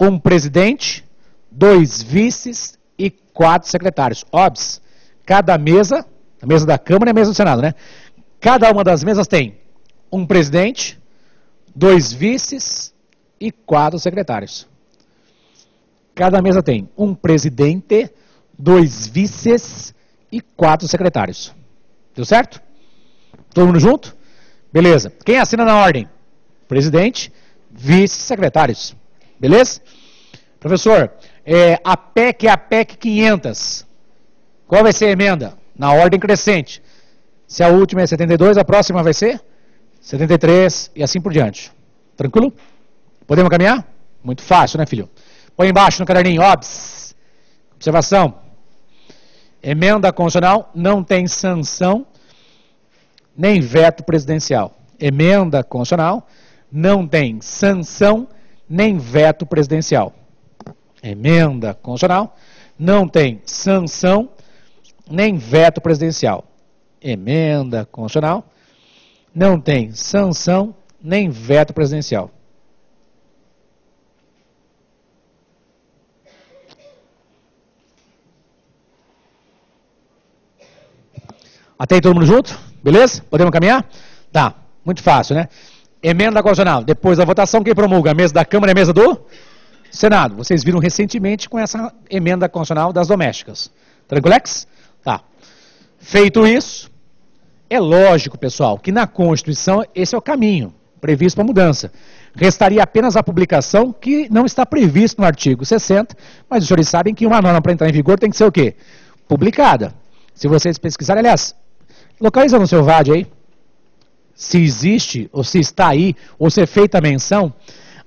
um presidente, 2 vices e 4 secretários. OBS. Cada mesa, a mesa da Câmara e a mesa do Senado, né? Cada uma das mesas tem um presidente, 2 vices e 4 secretários. Cada mesa tem um presidente, 2 vices e 4 secretários. Deu certo? Todo mundo junto? Beleza. Quem assina na ordem? Presidente, vice-secretários. Beleza? Professor, a PEC é a PEC 500. Qual vai ser a emenda? Na ordem crescente. Se a última é 72, a próxima vai ser 73 e assim por diante. Tranquilo? Podemos caminhar? Muito fácil, né, filho? Põe embaixo no caderninho, OBS. Observação. Emenda constitucional não tem sanção nem veto presidencial. Emenda constitucional não tem sanção nem veto presidencial. Emenda constitucional não tem sanção nem veto presidencial. Emenda constitucional não tem sanção nem veto presidencial. Até aí todo mundo junto? Beleza? Podemos caminhar? Tá, muito fácil, né? Emenda constitucional. Depois da votação, quem promulga? A mesa da Câmara e a mesa do Senado. Vocês viram recentemente com essa emenda constitucional das domésticas. Tranquilex? Tá. Feito isso, é lógico, pessoal, que na Constituição esse é o caminho previsto para mudança. Restaria apenas a publicação, que não está previsto no artigo 60, mas os senhores sabem que uma norma para entrar em vigor tem que ser o quê? Publicada. Se vocês pesquisarem, aliás, localiza no seu VAD aí, se existe, ou se está aí, ou se é feita a menção,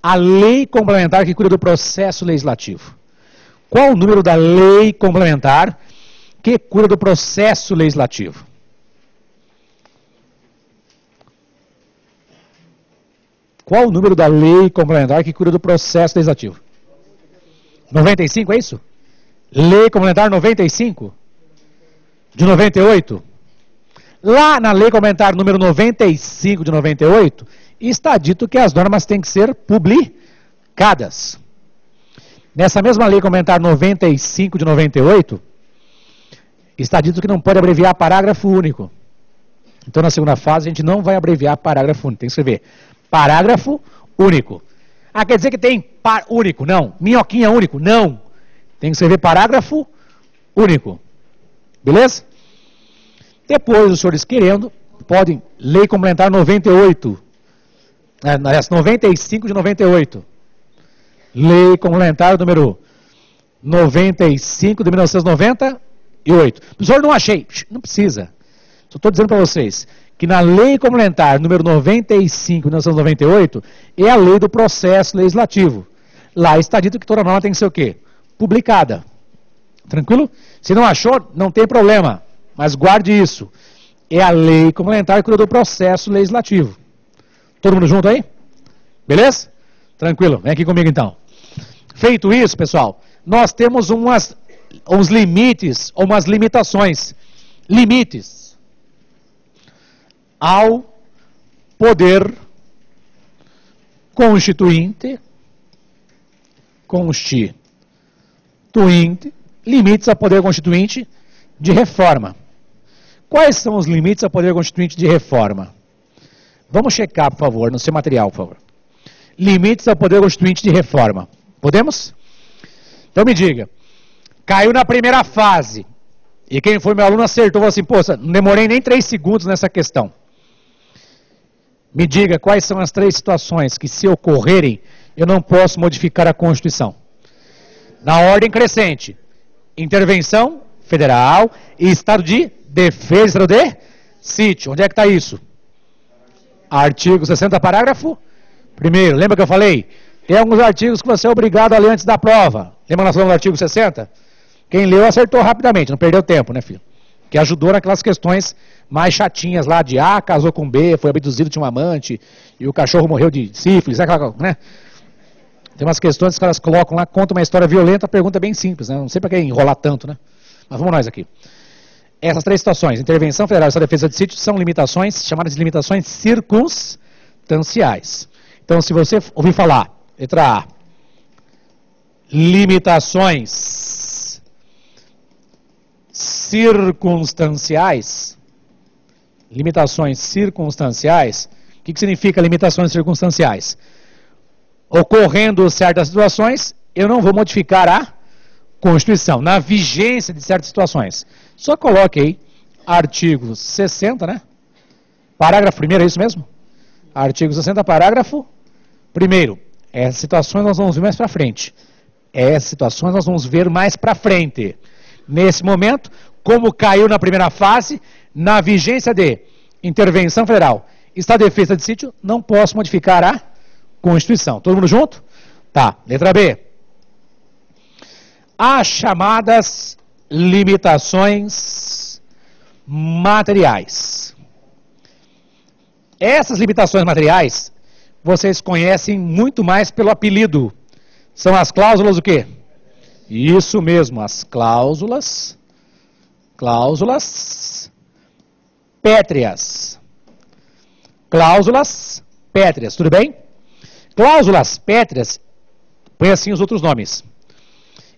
a lei complementar que cuida do processo legislativo. Qual o número da lei complementar que cuida do processo legislativo? Qual o número da lei complementar que cuida do processo legislativo? 95, é isso? Lei complementar 95? De 98? Lá na lei complementar número 95 de 98, está dito que as normas têm que ser publicadas. Nessa mesma lei complementar 95 de 98, está dito que não pode abreviar parágrafo único. Então, na segunda fase, a gente não vai abreviar parágrafo único. Tem que escrever parágrafo único. Ah, quer dizer que tem par único? Não. Minhoquinha único? Não. Tem que escrever parágrafo único. Beleza? Depois, os senhores querendo, podem, lei complementar 98. 95 de 98. Lei complementar número 95 de 1998. Professor, não achei. Não precisa. Só estou dizendo para vocês que na Lei Complementar número 95 de 1998 é a lei do processo legislativo. Lá está dito que toda norma tem que ser o quê? Publicada. Tranquilo? Se não achou, não tem problema. Mas guarde isso. É a Lei Complementar que cuida do processo legislativo. Todo mundo junto aí? Beleza? Tranquilo. Vem aqui comigo então. Feito isso, pessoal, nós temos uns limites, ou umas limitações. Limites ao poder constituinte, limites ao poder constituinte de reforma. Quais são os limites ao poder constituinte de reforma? Vamos checar, por favor, no seu material, por favor. Limites ao poder constituinte de reforma. Podemos? Então me diga. Caiu na primeira fase. E quem foi meu aluno acertou, falou assim, poxa, não demorei nem 3 segundos nessa questão. Me diga quais são as 3 situações que, se ocorrerem, eu não posso modificar a Constituição. Na ordem crescente. Intervenção federal e estado de defesa, estado de sítio. Onde é que está isso? Artigo 60, parágrafo 1º. Lembra que eu falei? Tem alguns artigos que você é obrigado a ler antes da prova. Lembra nós falamos do artigo 60? Quem leu acertou rapidamente, não perdeu tempo, né, filho? Que ajudou naquelas questões mais chatinhas lá de A, casou com B, foi abduzido, tinha um amante, e o cachorro morreu de sífilis, né? Tem umas questões que os caras colocam lá, contam uma história violenta, a pergunta é bem simples, né? Não sei para que enrolar tanto, né? Mas vamos nós aqui. Essas 3 situações, intervenção federal e defesa de sítio, são limitações, chamadas de limitações circunstanciais. Então, se você ouvir falar, letra A, limitações circunstanciais, o que significa limitações circunstanciais? Ocorrendo certas situações, eu não vou modificar a Constituição, na vigência de certas situações. Só coloque aí, artigo 60, né? Parágrafo 1º, é isso mesmo? Artigo 60, parágrafo 1º. Essas situações nós vamos ver mais para frente. Nesse momento, como caiu na primeira fase, na vigência de intervenção federal, estado de defesa de sítio, não posso modificar a Constituição. Todo mundo junto? Tá. Letra B. As chamadas limitações materiais. Essas limitações materiais, vocês conhecem muito mais pelo apelido. São as cláusulas o quê? Isso mesmo, as cláusulas pétreas. Cláusulas pétreas, tudo bem? Cláusulas pétreas, põe assim os outros nomes.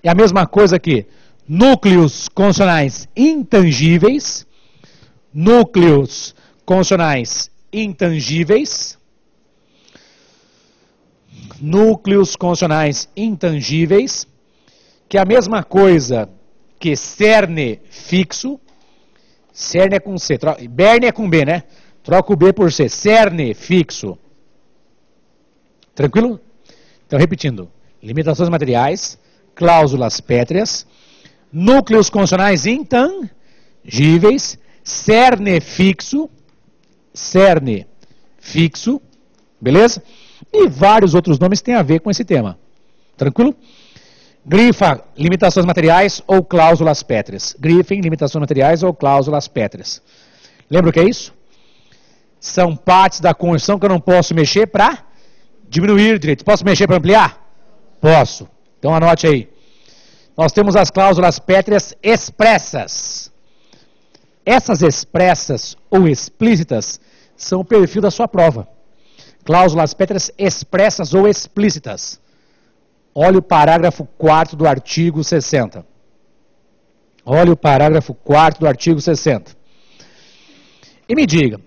É a mesma coisa que núcleos constitucionais intangíveis, que é a mesma coisa que cerne fixo, cerne é com C, berne é com B, né? Troca o B por C, cerne fixo. Tranquilo? Então, repetindo, limitações materiais, cláusulas pétreas, núcleos constitucionais intangíveis, cerne fixo, beleza? E vários outros nomes que têm a ver com esse tema. Tranquilo? Grifa, limitações materiais ou cláusulas pétreas. Grifem, limitações materiais ou cláusulas pétreas. Lembra o que é isso? São partes da Constituição que eu não posso mexer para diminuir direitos. Posso mexer para ampliar? Posso. Então anote aí. Nós temos as cláusulas pétreas expressas. Essas expressas ou explícitas são o perfil da sua prova. Cláusulas pétreas expressas ou explícitas. Olha o parágrafo 4º do artigo 60. Olha o parágrafo 4º do artigo 60. E me diga,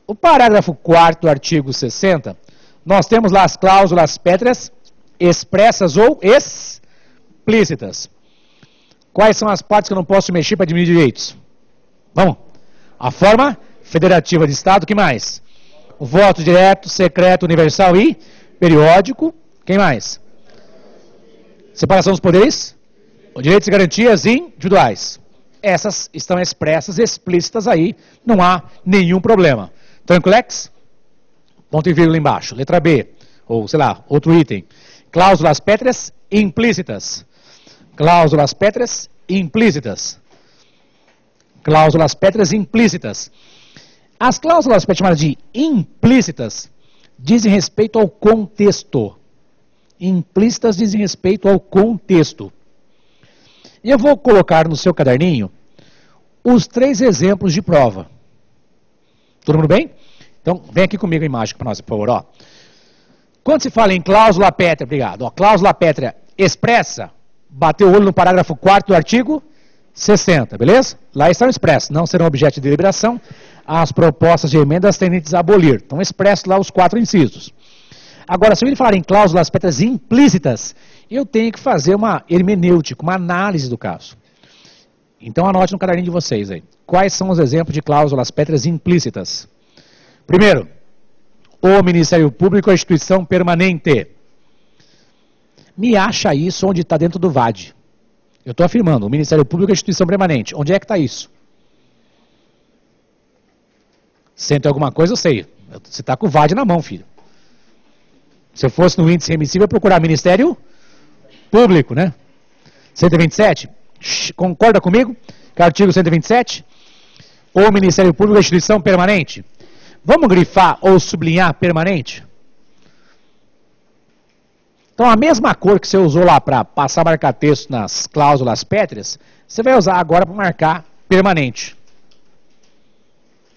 o parágrafo 4º do artigo 60, nós temos lá as cláusulas pétreas expressas ou explícitas. Quais são as partes que eu não posso mexer para diminuir direitos? Vamos. A forma federativa de Estado, o que mais? O voto direto, secreto, universal e periódico. Quem mais? Separação dos poderes Direitos e garantias individuais. Essas estão expressas, explícitas aí, não há nenhum problema. Tranquilex? Ponto e vírgula embaixo. Letra B, ou sei lá, outro item. Cláusulas pétreas implícitas. Cláusulas pétreas implícitas. Cláusulas pétreas implícitas. As cláusulas pétreas chamadas de implícitas dizem respeito ao contexto. Implícitas dizem respeito ao contexto. E eu vou colocar no seu caderninho os 3 exemplos de prova. Todo mundo bem? Então, vem aqui comigo a imagem para nós, por favor. Ó. Quando se fala em cláusula pétrea, obrigado, ó, cláusula pétrea expressa, bateu o olho no parágrafo 4º do artigo 60, beleza? Lá estão expressos, não serão objeto de deliberação as propostas de emendas tendentes a abolir. Estão expressos lá os 4 incisos. Agora, se eu falar em cláusulas pétreas implícitas, eu tenho que fazer uma hermenêutica, uma análise do caso. Então, anote no caderninho de vocês aí. Quais são os exemplos de cláusulas pétreas implícitas? Primeiro, o Ministério Público é instituição permanente. Me acha isso onde está dentro do VAD. Eu estou afirmando, o Ministério Público é instituição permanente. Onde é que está isso? Senta alguma coisa, eu sei. Você está com o VAD na mão, filho. Se eu fosse no índice remissível, eu ia procurar Ministério Público, né? 127. Concorda comigo? Que é o artigo 127. O Ministério Público é instituição permanente. Vamos grifar ou sublinhar permanente? Então, a mesma cor que você usou lá para passar marcar texto nas cláusulas pétreas, você vai usar agora para marcar permanente.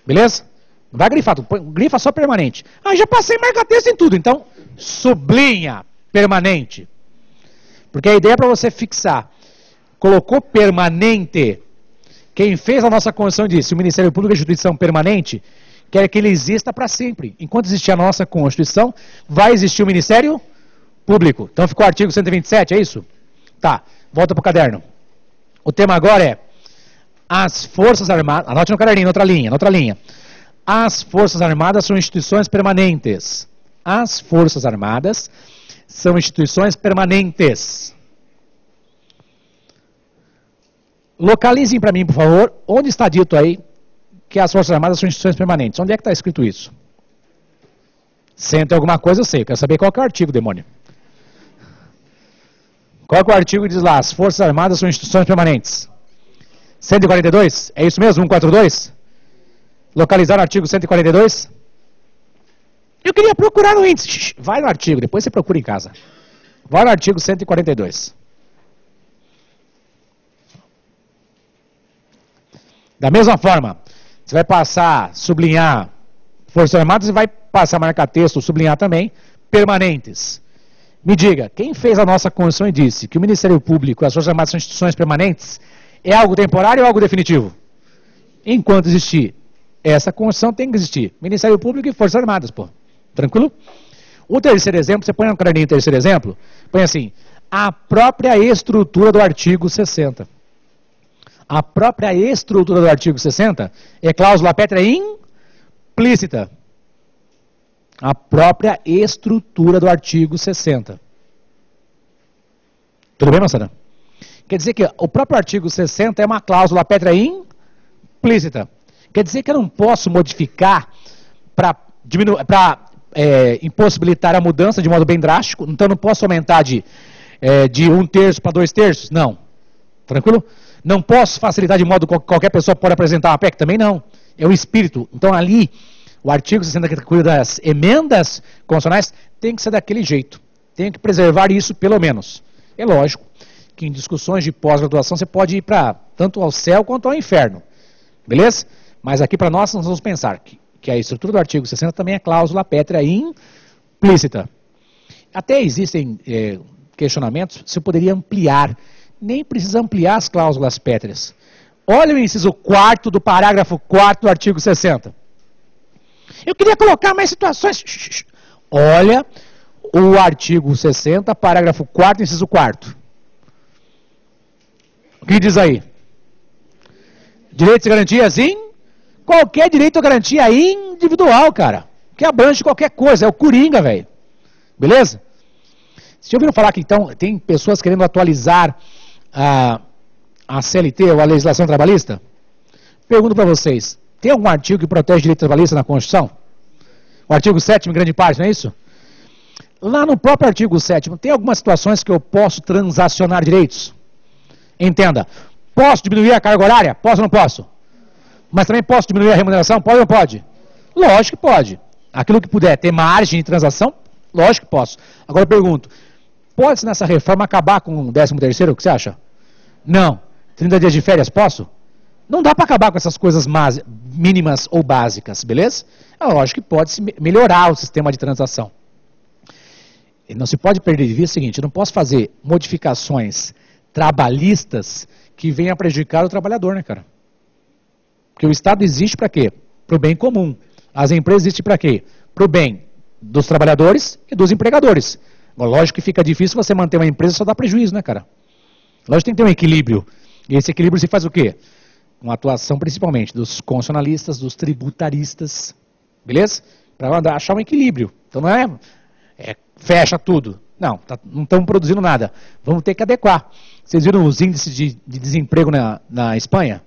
Beleza? Não vai grifar, grifa só permanente. Ah, já passei marcar texto em tudo, então sublinha permanente. Porque a ideia é para você fixar. Colocou permanente. Quem fez a nossa Constituição disse, o Ministério Público é instituição permanente, quer que ele exista para sempre. Enquanto existir a nossa Constituição, vai existir o Ministério Público. Então ficou o artigo 127, é isso? Tá, volta para o caderno. O tema agora é as Forças Armadas, anote no caderninho, noutra linha. As Forças Armadas são instituições permanentes. As Forças Armadas são instituições permanentes. Localizem para mim, por favor, onde está dito aí que as Forças Armadas são instituições permanentes. Onde é que está escrito isso? Senta alguma coisa, eu sei. Eu quero saber qual que é o artigo, demônio. Qual que é o artigo que diz lá? As Forças Armadas são instituições permanentes. 142? É isso mesmo? 142? Localizar o artigo 142? Eu queria procurar no índice. Vai no artigo, depois você procura em casa. Vai no artigo 142. Da mesma forma, você vai passar, sublinhar Forças Armadas e vai passar, marcar texto, sublinhar também, permanentes. Me diga, quem fez a nossa Constituição e disse que o Ministério Público e as Forças Armadas são instituições permanentes, é algo temporário ou algo definitivo? Enquanto existir essa Constituição, tem que existir Ministério Público e Forças Armadas, pô. Tranquilo? O terceiro exemplo, você põe no caderninho o terceiro exemplo, põe assim, a própria estrutura do artigo 60. A própria estrutura do artigo 60 é cláusula pétrea implícita. A própria estrutura do artigo 60. Tudo bem, moçada? Quer dizer que o próprio artigo 60 é uma cláusula pétrea implícita. Quer dizer que eu não posso modificar para impossibilitar a mudança de modo bem drástico. Então, eu não posso aumentar de 1/3 para 2/3? Não. Tranquilo? Não posso facilitar de modo que qualquer pessoa pode apresentar uma PEC? Também não. É o espírito. Então, ali, o artigo 60 que cuida das emendas constitucionais tem que ser daquele jeito. Tem que preservar isso, pelo menos. É lógico que em discussões de pós-graduação você pode ir para tanto ao céu quanto ao inferno. Beleza? Mas aqui para nós vamos pensar que a estrutura do artigo 60 também é cláusula pétrea implícita. Até existem questionamentos se eu poderia ampliar. Nem precisa ampliar as cláusulas pétreas. Olha o inciso 4º do parágrafo 4º do artigo 60. Eu queria colocar mais situações. Olha o artigo 60, parágrafo 4º, inciso 4º. O que diz aí? Direitos e garantias qualquer direito ou garantia individual, cara. Que abrange qualquer coisa. É o Coringa, velho. Beleza? Vocês já ouviram falar que, então, tem pessoas querendo atualizar a CLT ou a legislação trabalhista? Pergunto para vocês, tem algum artigo que protege o direito trabalhista na Constituição? O artigo 7º, em grande parte, não é isso? Lá no próprio artigo 7º, tem algumas situações que eu posso transacionar direitos? Entenda, posso diminuir a carga horária? Posso ou não posso? Mas também posso diminuir a remuneração? Pode ou não pode? Lógico que pode. Aquilo que puder ter margem de transação, lógico que posso. Agora eu pergunto, pode-se nessa reforma acabar com o 13º? O que você acha? Não. 30 dias de férias, posso? Não dá para acabar com essas coisas mínimas ou básicas, beleza? É lógico que pode-se melhorar o sistema de transação. E não se pode perder de vista o seguinte, eu não posso fazer modificações trabalhistas que venham a prejudicar o trabalhador, né, cara? Porque o Estado existe para quê? Para o bem comum. As empresas existem para quê? Para o bem dos trabalhadores e dos empregadores. Lógico que fica difícil você manter uma empresa e só dá prejuízo, né, cara? Lógico que tem que ter um equilíbrio. E esse equilíbrio se faz o quê? Uma atuação principalmente dos constitucionalistas, dos tributaristas, beleza? Para achar um equilíbrio. Então não é fecha tudo. Não, não estamos produzindo nada. Vamos ter que adequar. Vocês viram os índices de desemprego na Espanha?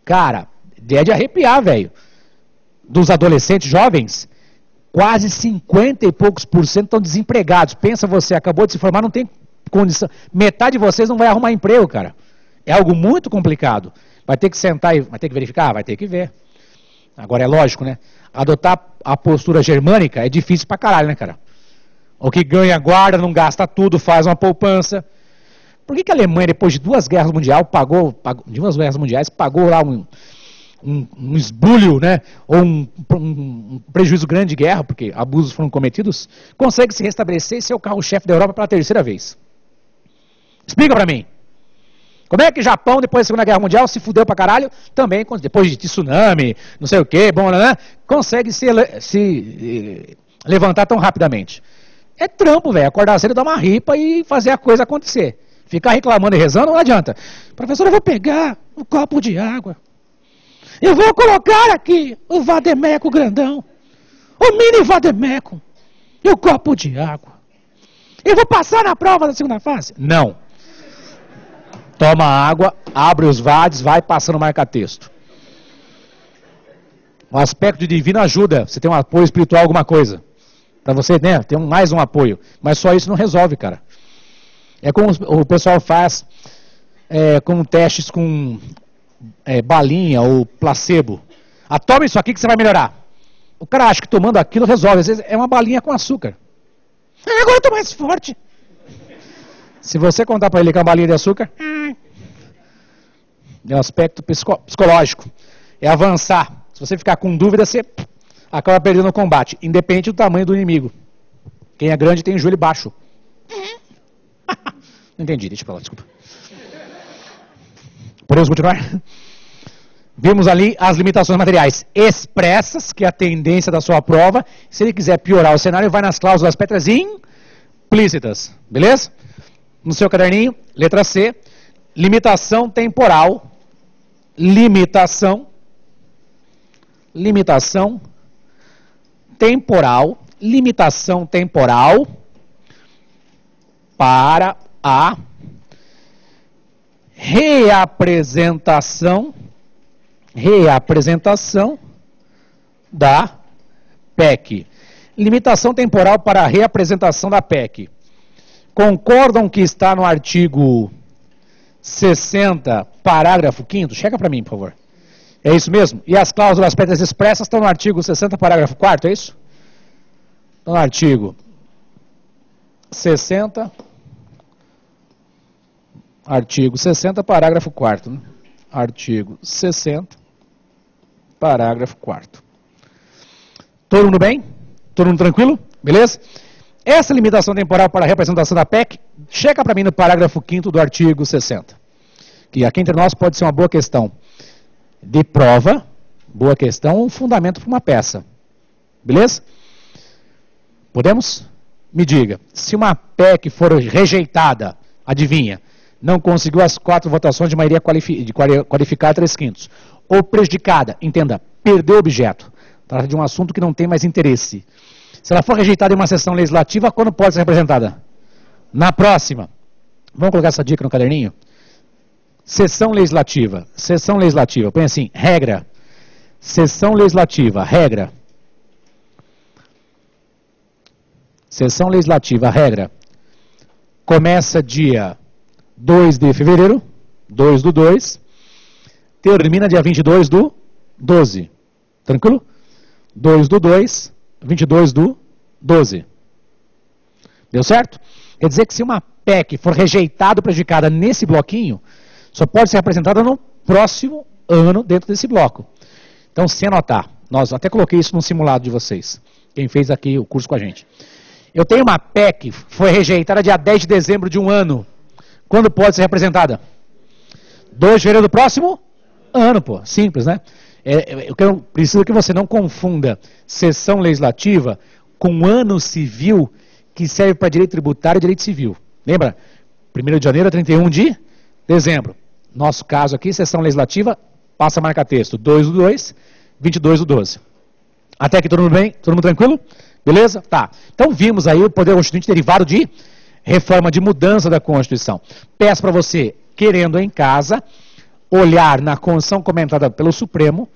Cara, é de arrepiar, velho. Dos adolescentes jovens, quase 50 e poucos % estão desempregados. Pensa você, acabou de se formar, não tem condição. Metade de vocês não vai arrumar emprego, cara. É algo muito complicado. Vai ter que sentar e vai ter que verificar? Vai ter que ver. Agora é lógico, né? Adotar a postura germânica é difícil pra caralho, né, cara? O que ganha guarda, não gasta tudo, faz uma poupança. Por que a Alemanha, depois de 2 guerras mundiais, pagou lá um esbulho, né? Ou um prejuízo grande de guerra, porque abusos foram cometidos, consegue se restabelecer e ser o carro-chefe da Europa pela 3ª vez? Explica pra mim. Como é que o Japão, depois da Segunda Guerra Mundial, se fudeu pra caralho, também, depois de tsunami, não sei o quê, consegue se levantar tão rapidamente? É trampo, velho. Acordar cedo, dar uma ripa e fazer a coisa acontecer. Ficar reclamando e rezando não adianta. Professor, eu vou pegar um copo de água. Eu vou colocar aqui o vademeco grandão. O mini vademeco. E o copo de água. Eu vou passar na prova da segunda fase? Não. Toma água, abre os vades, vai passando marca-texto. O aspecto de divino ajuda. Você tem um apoio espiritual, alguma coisa. Para você, né, ter mais um apoio. Mas só isso não resolve, cara. É como o pessoal faz com testes com balinha ou placebo. Toma isso aqui que você vai melhorar. O cara acha que tomando aquilo resolve. Às vezes é uma balinha com açúcar. Agora eu tô mais forte. Se você contar para ele que é uma balinha de açúcar, é um aspecto psicológico. É avançar. Se você ficar com dúvida, você acaba perdendo o combate, independente do tamanho do inimigo. Quem é grande tem o joelho baixo. Não entendi, deixa eu falar, desculpa. Podemos continuar? Vimos ali as limitações materiais expressas, que é a tendência da sua prova. Se ele quiser piorar o cenário, vai nas cláusulas pétreas implícitas. Beleza? No seu caderninho, letra C, limitação temporal. Limitação temporal para a reapresentação da PEC. Limitação temporal para a reapresentação da PEC. Concordam que está no artigo 60, parágrafo 5º? Chega para mim, por favor. É isso mesmo? E as cláusulas pétreas expressas estão no artigo 60, parágrafo 4º, é isso? Estão no artigo 60, parágrafo 4º. Né? Artigo 60, parágrafo 4º. Todo mundo bem? Todo mundo tranquilo? Beleza? Essa limitação temporal para a representação da PEC, chega para mim no parágrafo 5º do artigo 60. Que aqui entre nós pode ser uma boa questão de prova, boa questão, um fundamento para uma peça. Beleza? Podemos? Me diga, se uma PEC for rejeitada, adivinha, não conseguiu as 4 votações de maioria qualificada 3/5, ou prejudicada, entenda, perdeu o objeto, trata de um assunto que não tem mais interesse. Se ela for rejeitada em uma sessão legislativa, quando pode ser representada? Na próxima. Vamos colocar essa dica no caderninho? Sessão legislativa. Sessão legislativa. Põe assim, regra. Sessão legislativa, regra. Sessão legislativa, regra. Começa dia 2 de fevereiro, 2/2. Termina dia 22/12. Tranquilo? 2/2, 22/12. Deu certo? Quer dizer que se uma PEC for rejeitada ou prejudicada nesse bloquinho, só pode ser apresentada no próximo ano dentro desse bloco. Então, se anotar, nós até coloquei isso no simulado de vocês, quem fez aqui o curso com a gente. Eu tenho uma PEC, foi rejeitada dia 10 de dezembro de um ano. Quando pode ser representada? 2 de fevereiro do próximo ano, pô. Simples, né? Eu preciso que você não confunda sessão legislativa com ano civil, que serve para direito tributário e direito civil. Lembra? 1º de janeiro a 31 de dezembro. Nosso caso aqui, sessão legislativa, passa a marca texto, 2/2, 22/12. Até aqui todo mundo bem? Todo mundo tranquilo? Beleza? Tá. Então vimos aí o poder constituinte derivado de reforma de mudança da Constituição. Peço para você, querendo em casa, olhar na Constituição comentada pelo Supremo,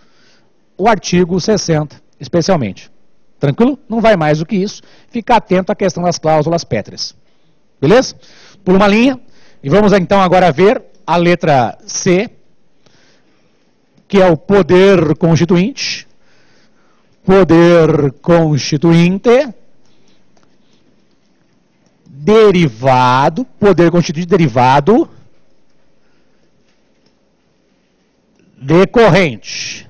o artigo 60, especialmente. Tranquilo? Não vai mais do que isso. Fica atento à questão das cláusulas pétreas. Beleza? Pula uma linha. E vamos então agora ver a letra C, que é o poder constituinte. Poder constituinte derivado, poder constituinte derivado decorrente.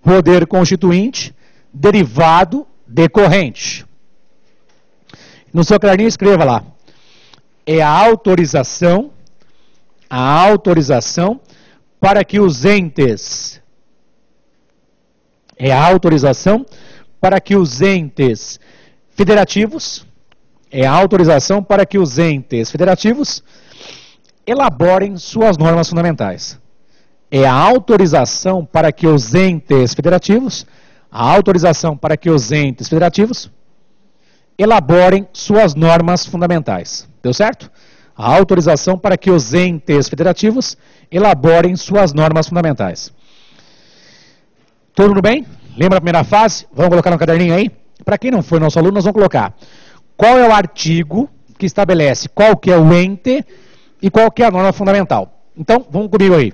Poder constituinte derivado decorrente. No seu caderninho escreva lá. É a autorização para que os entes federativos elaborem suas normas fundamentais. É a autorização para que os entes federativos elaborem suas normas fundamentais. Deu certo? A autorização para que os entes federativos elaborem suas normas fundamentais. Todo mundo bem? Lembra a primeira fase? Vamos colocar no caderninho aí? Para quem não foi nosso aluno, nós vamos colocar qual é o artigo que estabelece qual que é o ente e qual que é a norma fundamental. Então, vamos comigo aí.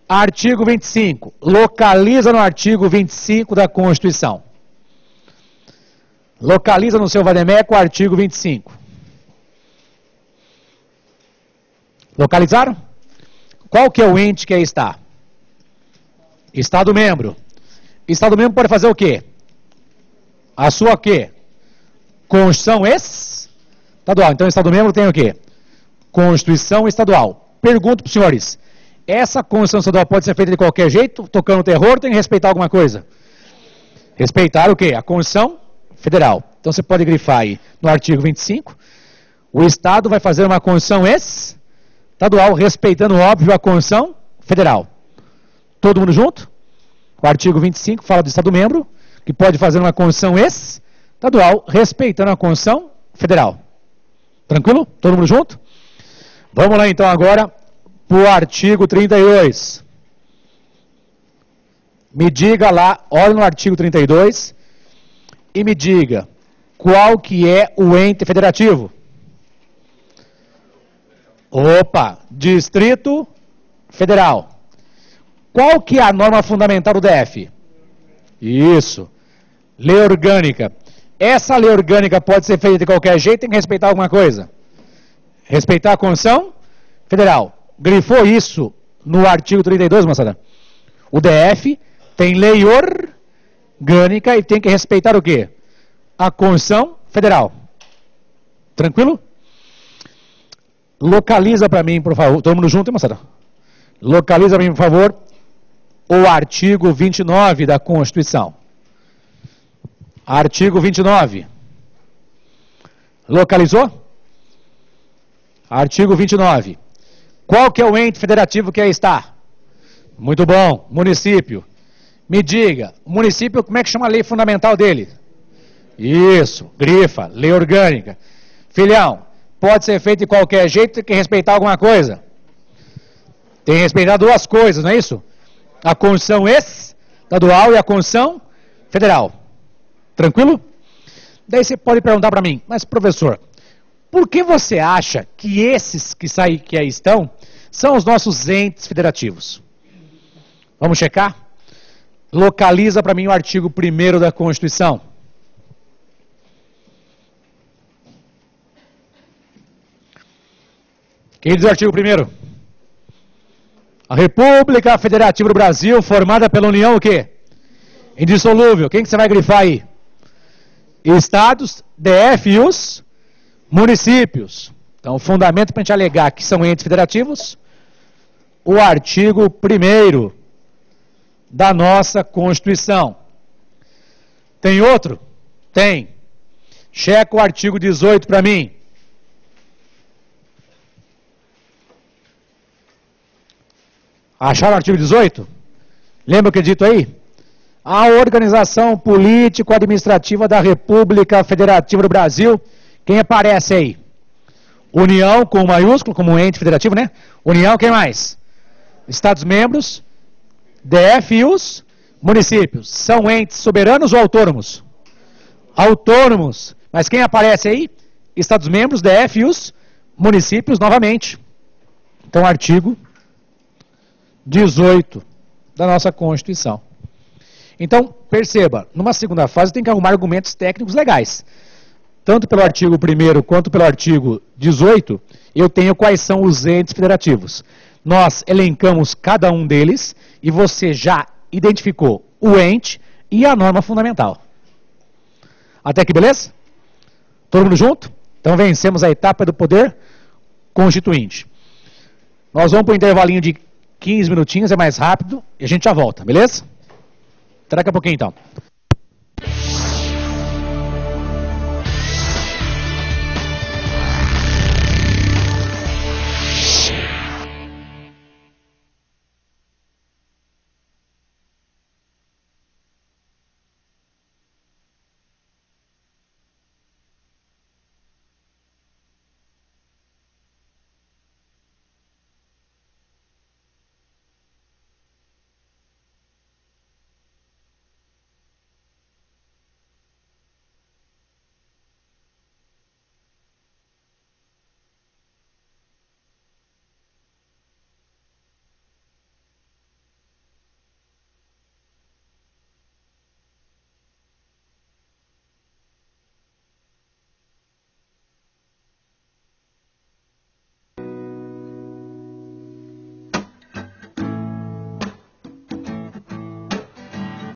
Artigo 25. Localiza no artigo 25 da Constituição. Localiza no seu vademécum o artigo 25. Localizaram? Qual que é o ente que aí está? Estado-membro. Estado-membro pode fazer o quê? A sua o quê? Constituição estadual. Então, Estado-membro tem o quê? Constituição estadual. Pergunto para os senhores, essa Constituição estadual pode ser feita de qualquer jeito, tocando terror, tem que respeitar alguma coisa? Respeitar o quê? A Constituição Federal. Então, você pode grifar aí no artigo 25, o Estado vai fazer uma Constituição estadual, respeitando, óbvio, a Constituição Federal. Todo mundo junto? O artigo 25 fala do Estado-membro, que pode fazer uma Constituição estadual, respeitando a Constituição Federal. Tranquilo? Todo mundo junto? Vamos lá então agora para o artigo 32. Me diga lá, olha no artigo 32 e me diga qual que é o ente federativo. Opa, Distrito Federal. Qual que é a norma fundamental do DF? Isso. Lei orgânica. Essa lei orgânica pode ser feita de qualquer jeito, tem que respeitar alguma coisa? Respeitar a Constituição Federal. Grifou isso no artigo 32, moçada? O DF tem lei orgânica e tem que respeitar o quê? A Constituição Federal. Tranquilo? Localiza para mim, por favor. Todo mundo junto, hein, moçada? Localiza para mim, por favor, o artigo 29 da Constituição. Artigo 29. Localizou? Artigo 29. Qual que é o ente federativo que aí está? Muito bom. Município. Me diga, o município, como é que chama a lei fundamental dele? Isso, grifa, lei orgânica. Filhão, pode ser feito de qualquer jeito, tem que respeitar alguma coisa. Tem que respeitar duas coisas, não é isso? A Constituição estadual e a Constituição federal. Tranquilo? Daí você pode perguntar para mim, mas professor, por que você acha que esses que aí estão são os nossos entes federativos? Vamos checar? Localiza para mim o artigo 1º da Constituição. Quem diz o artigo 1º? A República Federativa do Brasil, formada pela União o quê? Indissolúvel. Quem que você vai grifar aí? Estados, DF e os municípios. Então, o fundamento para a gente alegar que são entes federativos, o artigo 1º da nossa Constituição. Tem outro? Tem. Checa o artigo 18 para mim. Acharam o artigo 18? Lembra o que é dito aí? A organização político-administrativa da República Federativa do Brasil. Quem aparece aí? União com maiúsculo, como ente federativo, né? União, quem mais? Estados-membros, DF e os municípios. São entes soberanos ou autônomos? Autônomos. Mas quem aparece aí? Estados-membros, DF e os municípios novamente. Então, artigo 18 da nossa Constituição. Então, perceba, numa segunda fase tem que arrumar argumentos técnicos legais. Tanto pelo artigo 1º quanto pelo artigo 18, eu tenho quais são os entes federativos. Nós elencamos cada um deles e você já identificou o ente e a norma fundamental. Até aqui, beleza? Todo mundo junto? Então vencemos a etapa do poder constituinte. Nós vamos para um intervalinho de 15 minutinhos, é mais rápido, e a gente já volta, beleza? Até daqui a pouquinho então.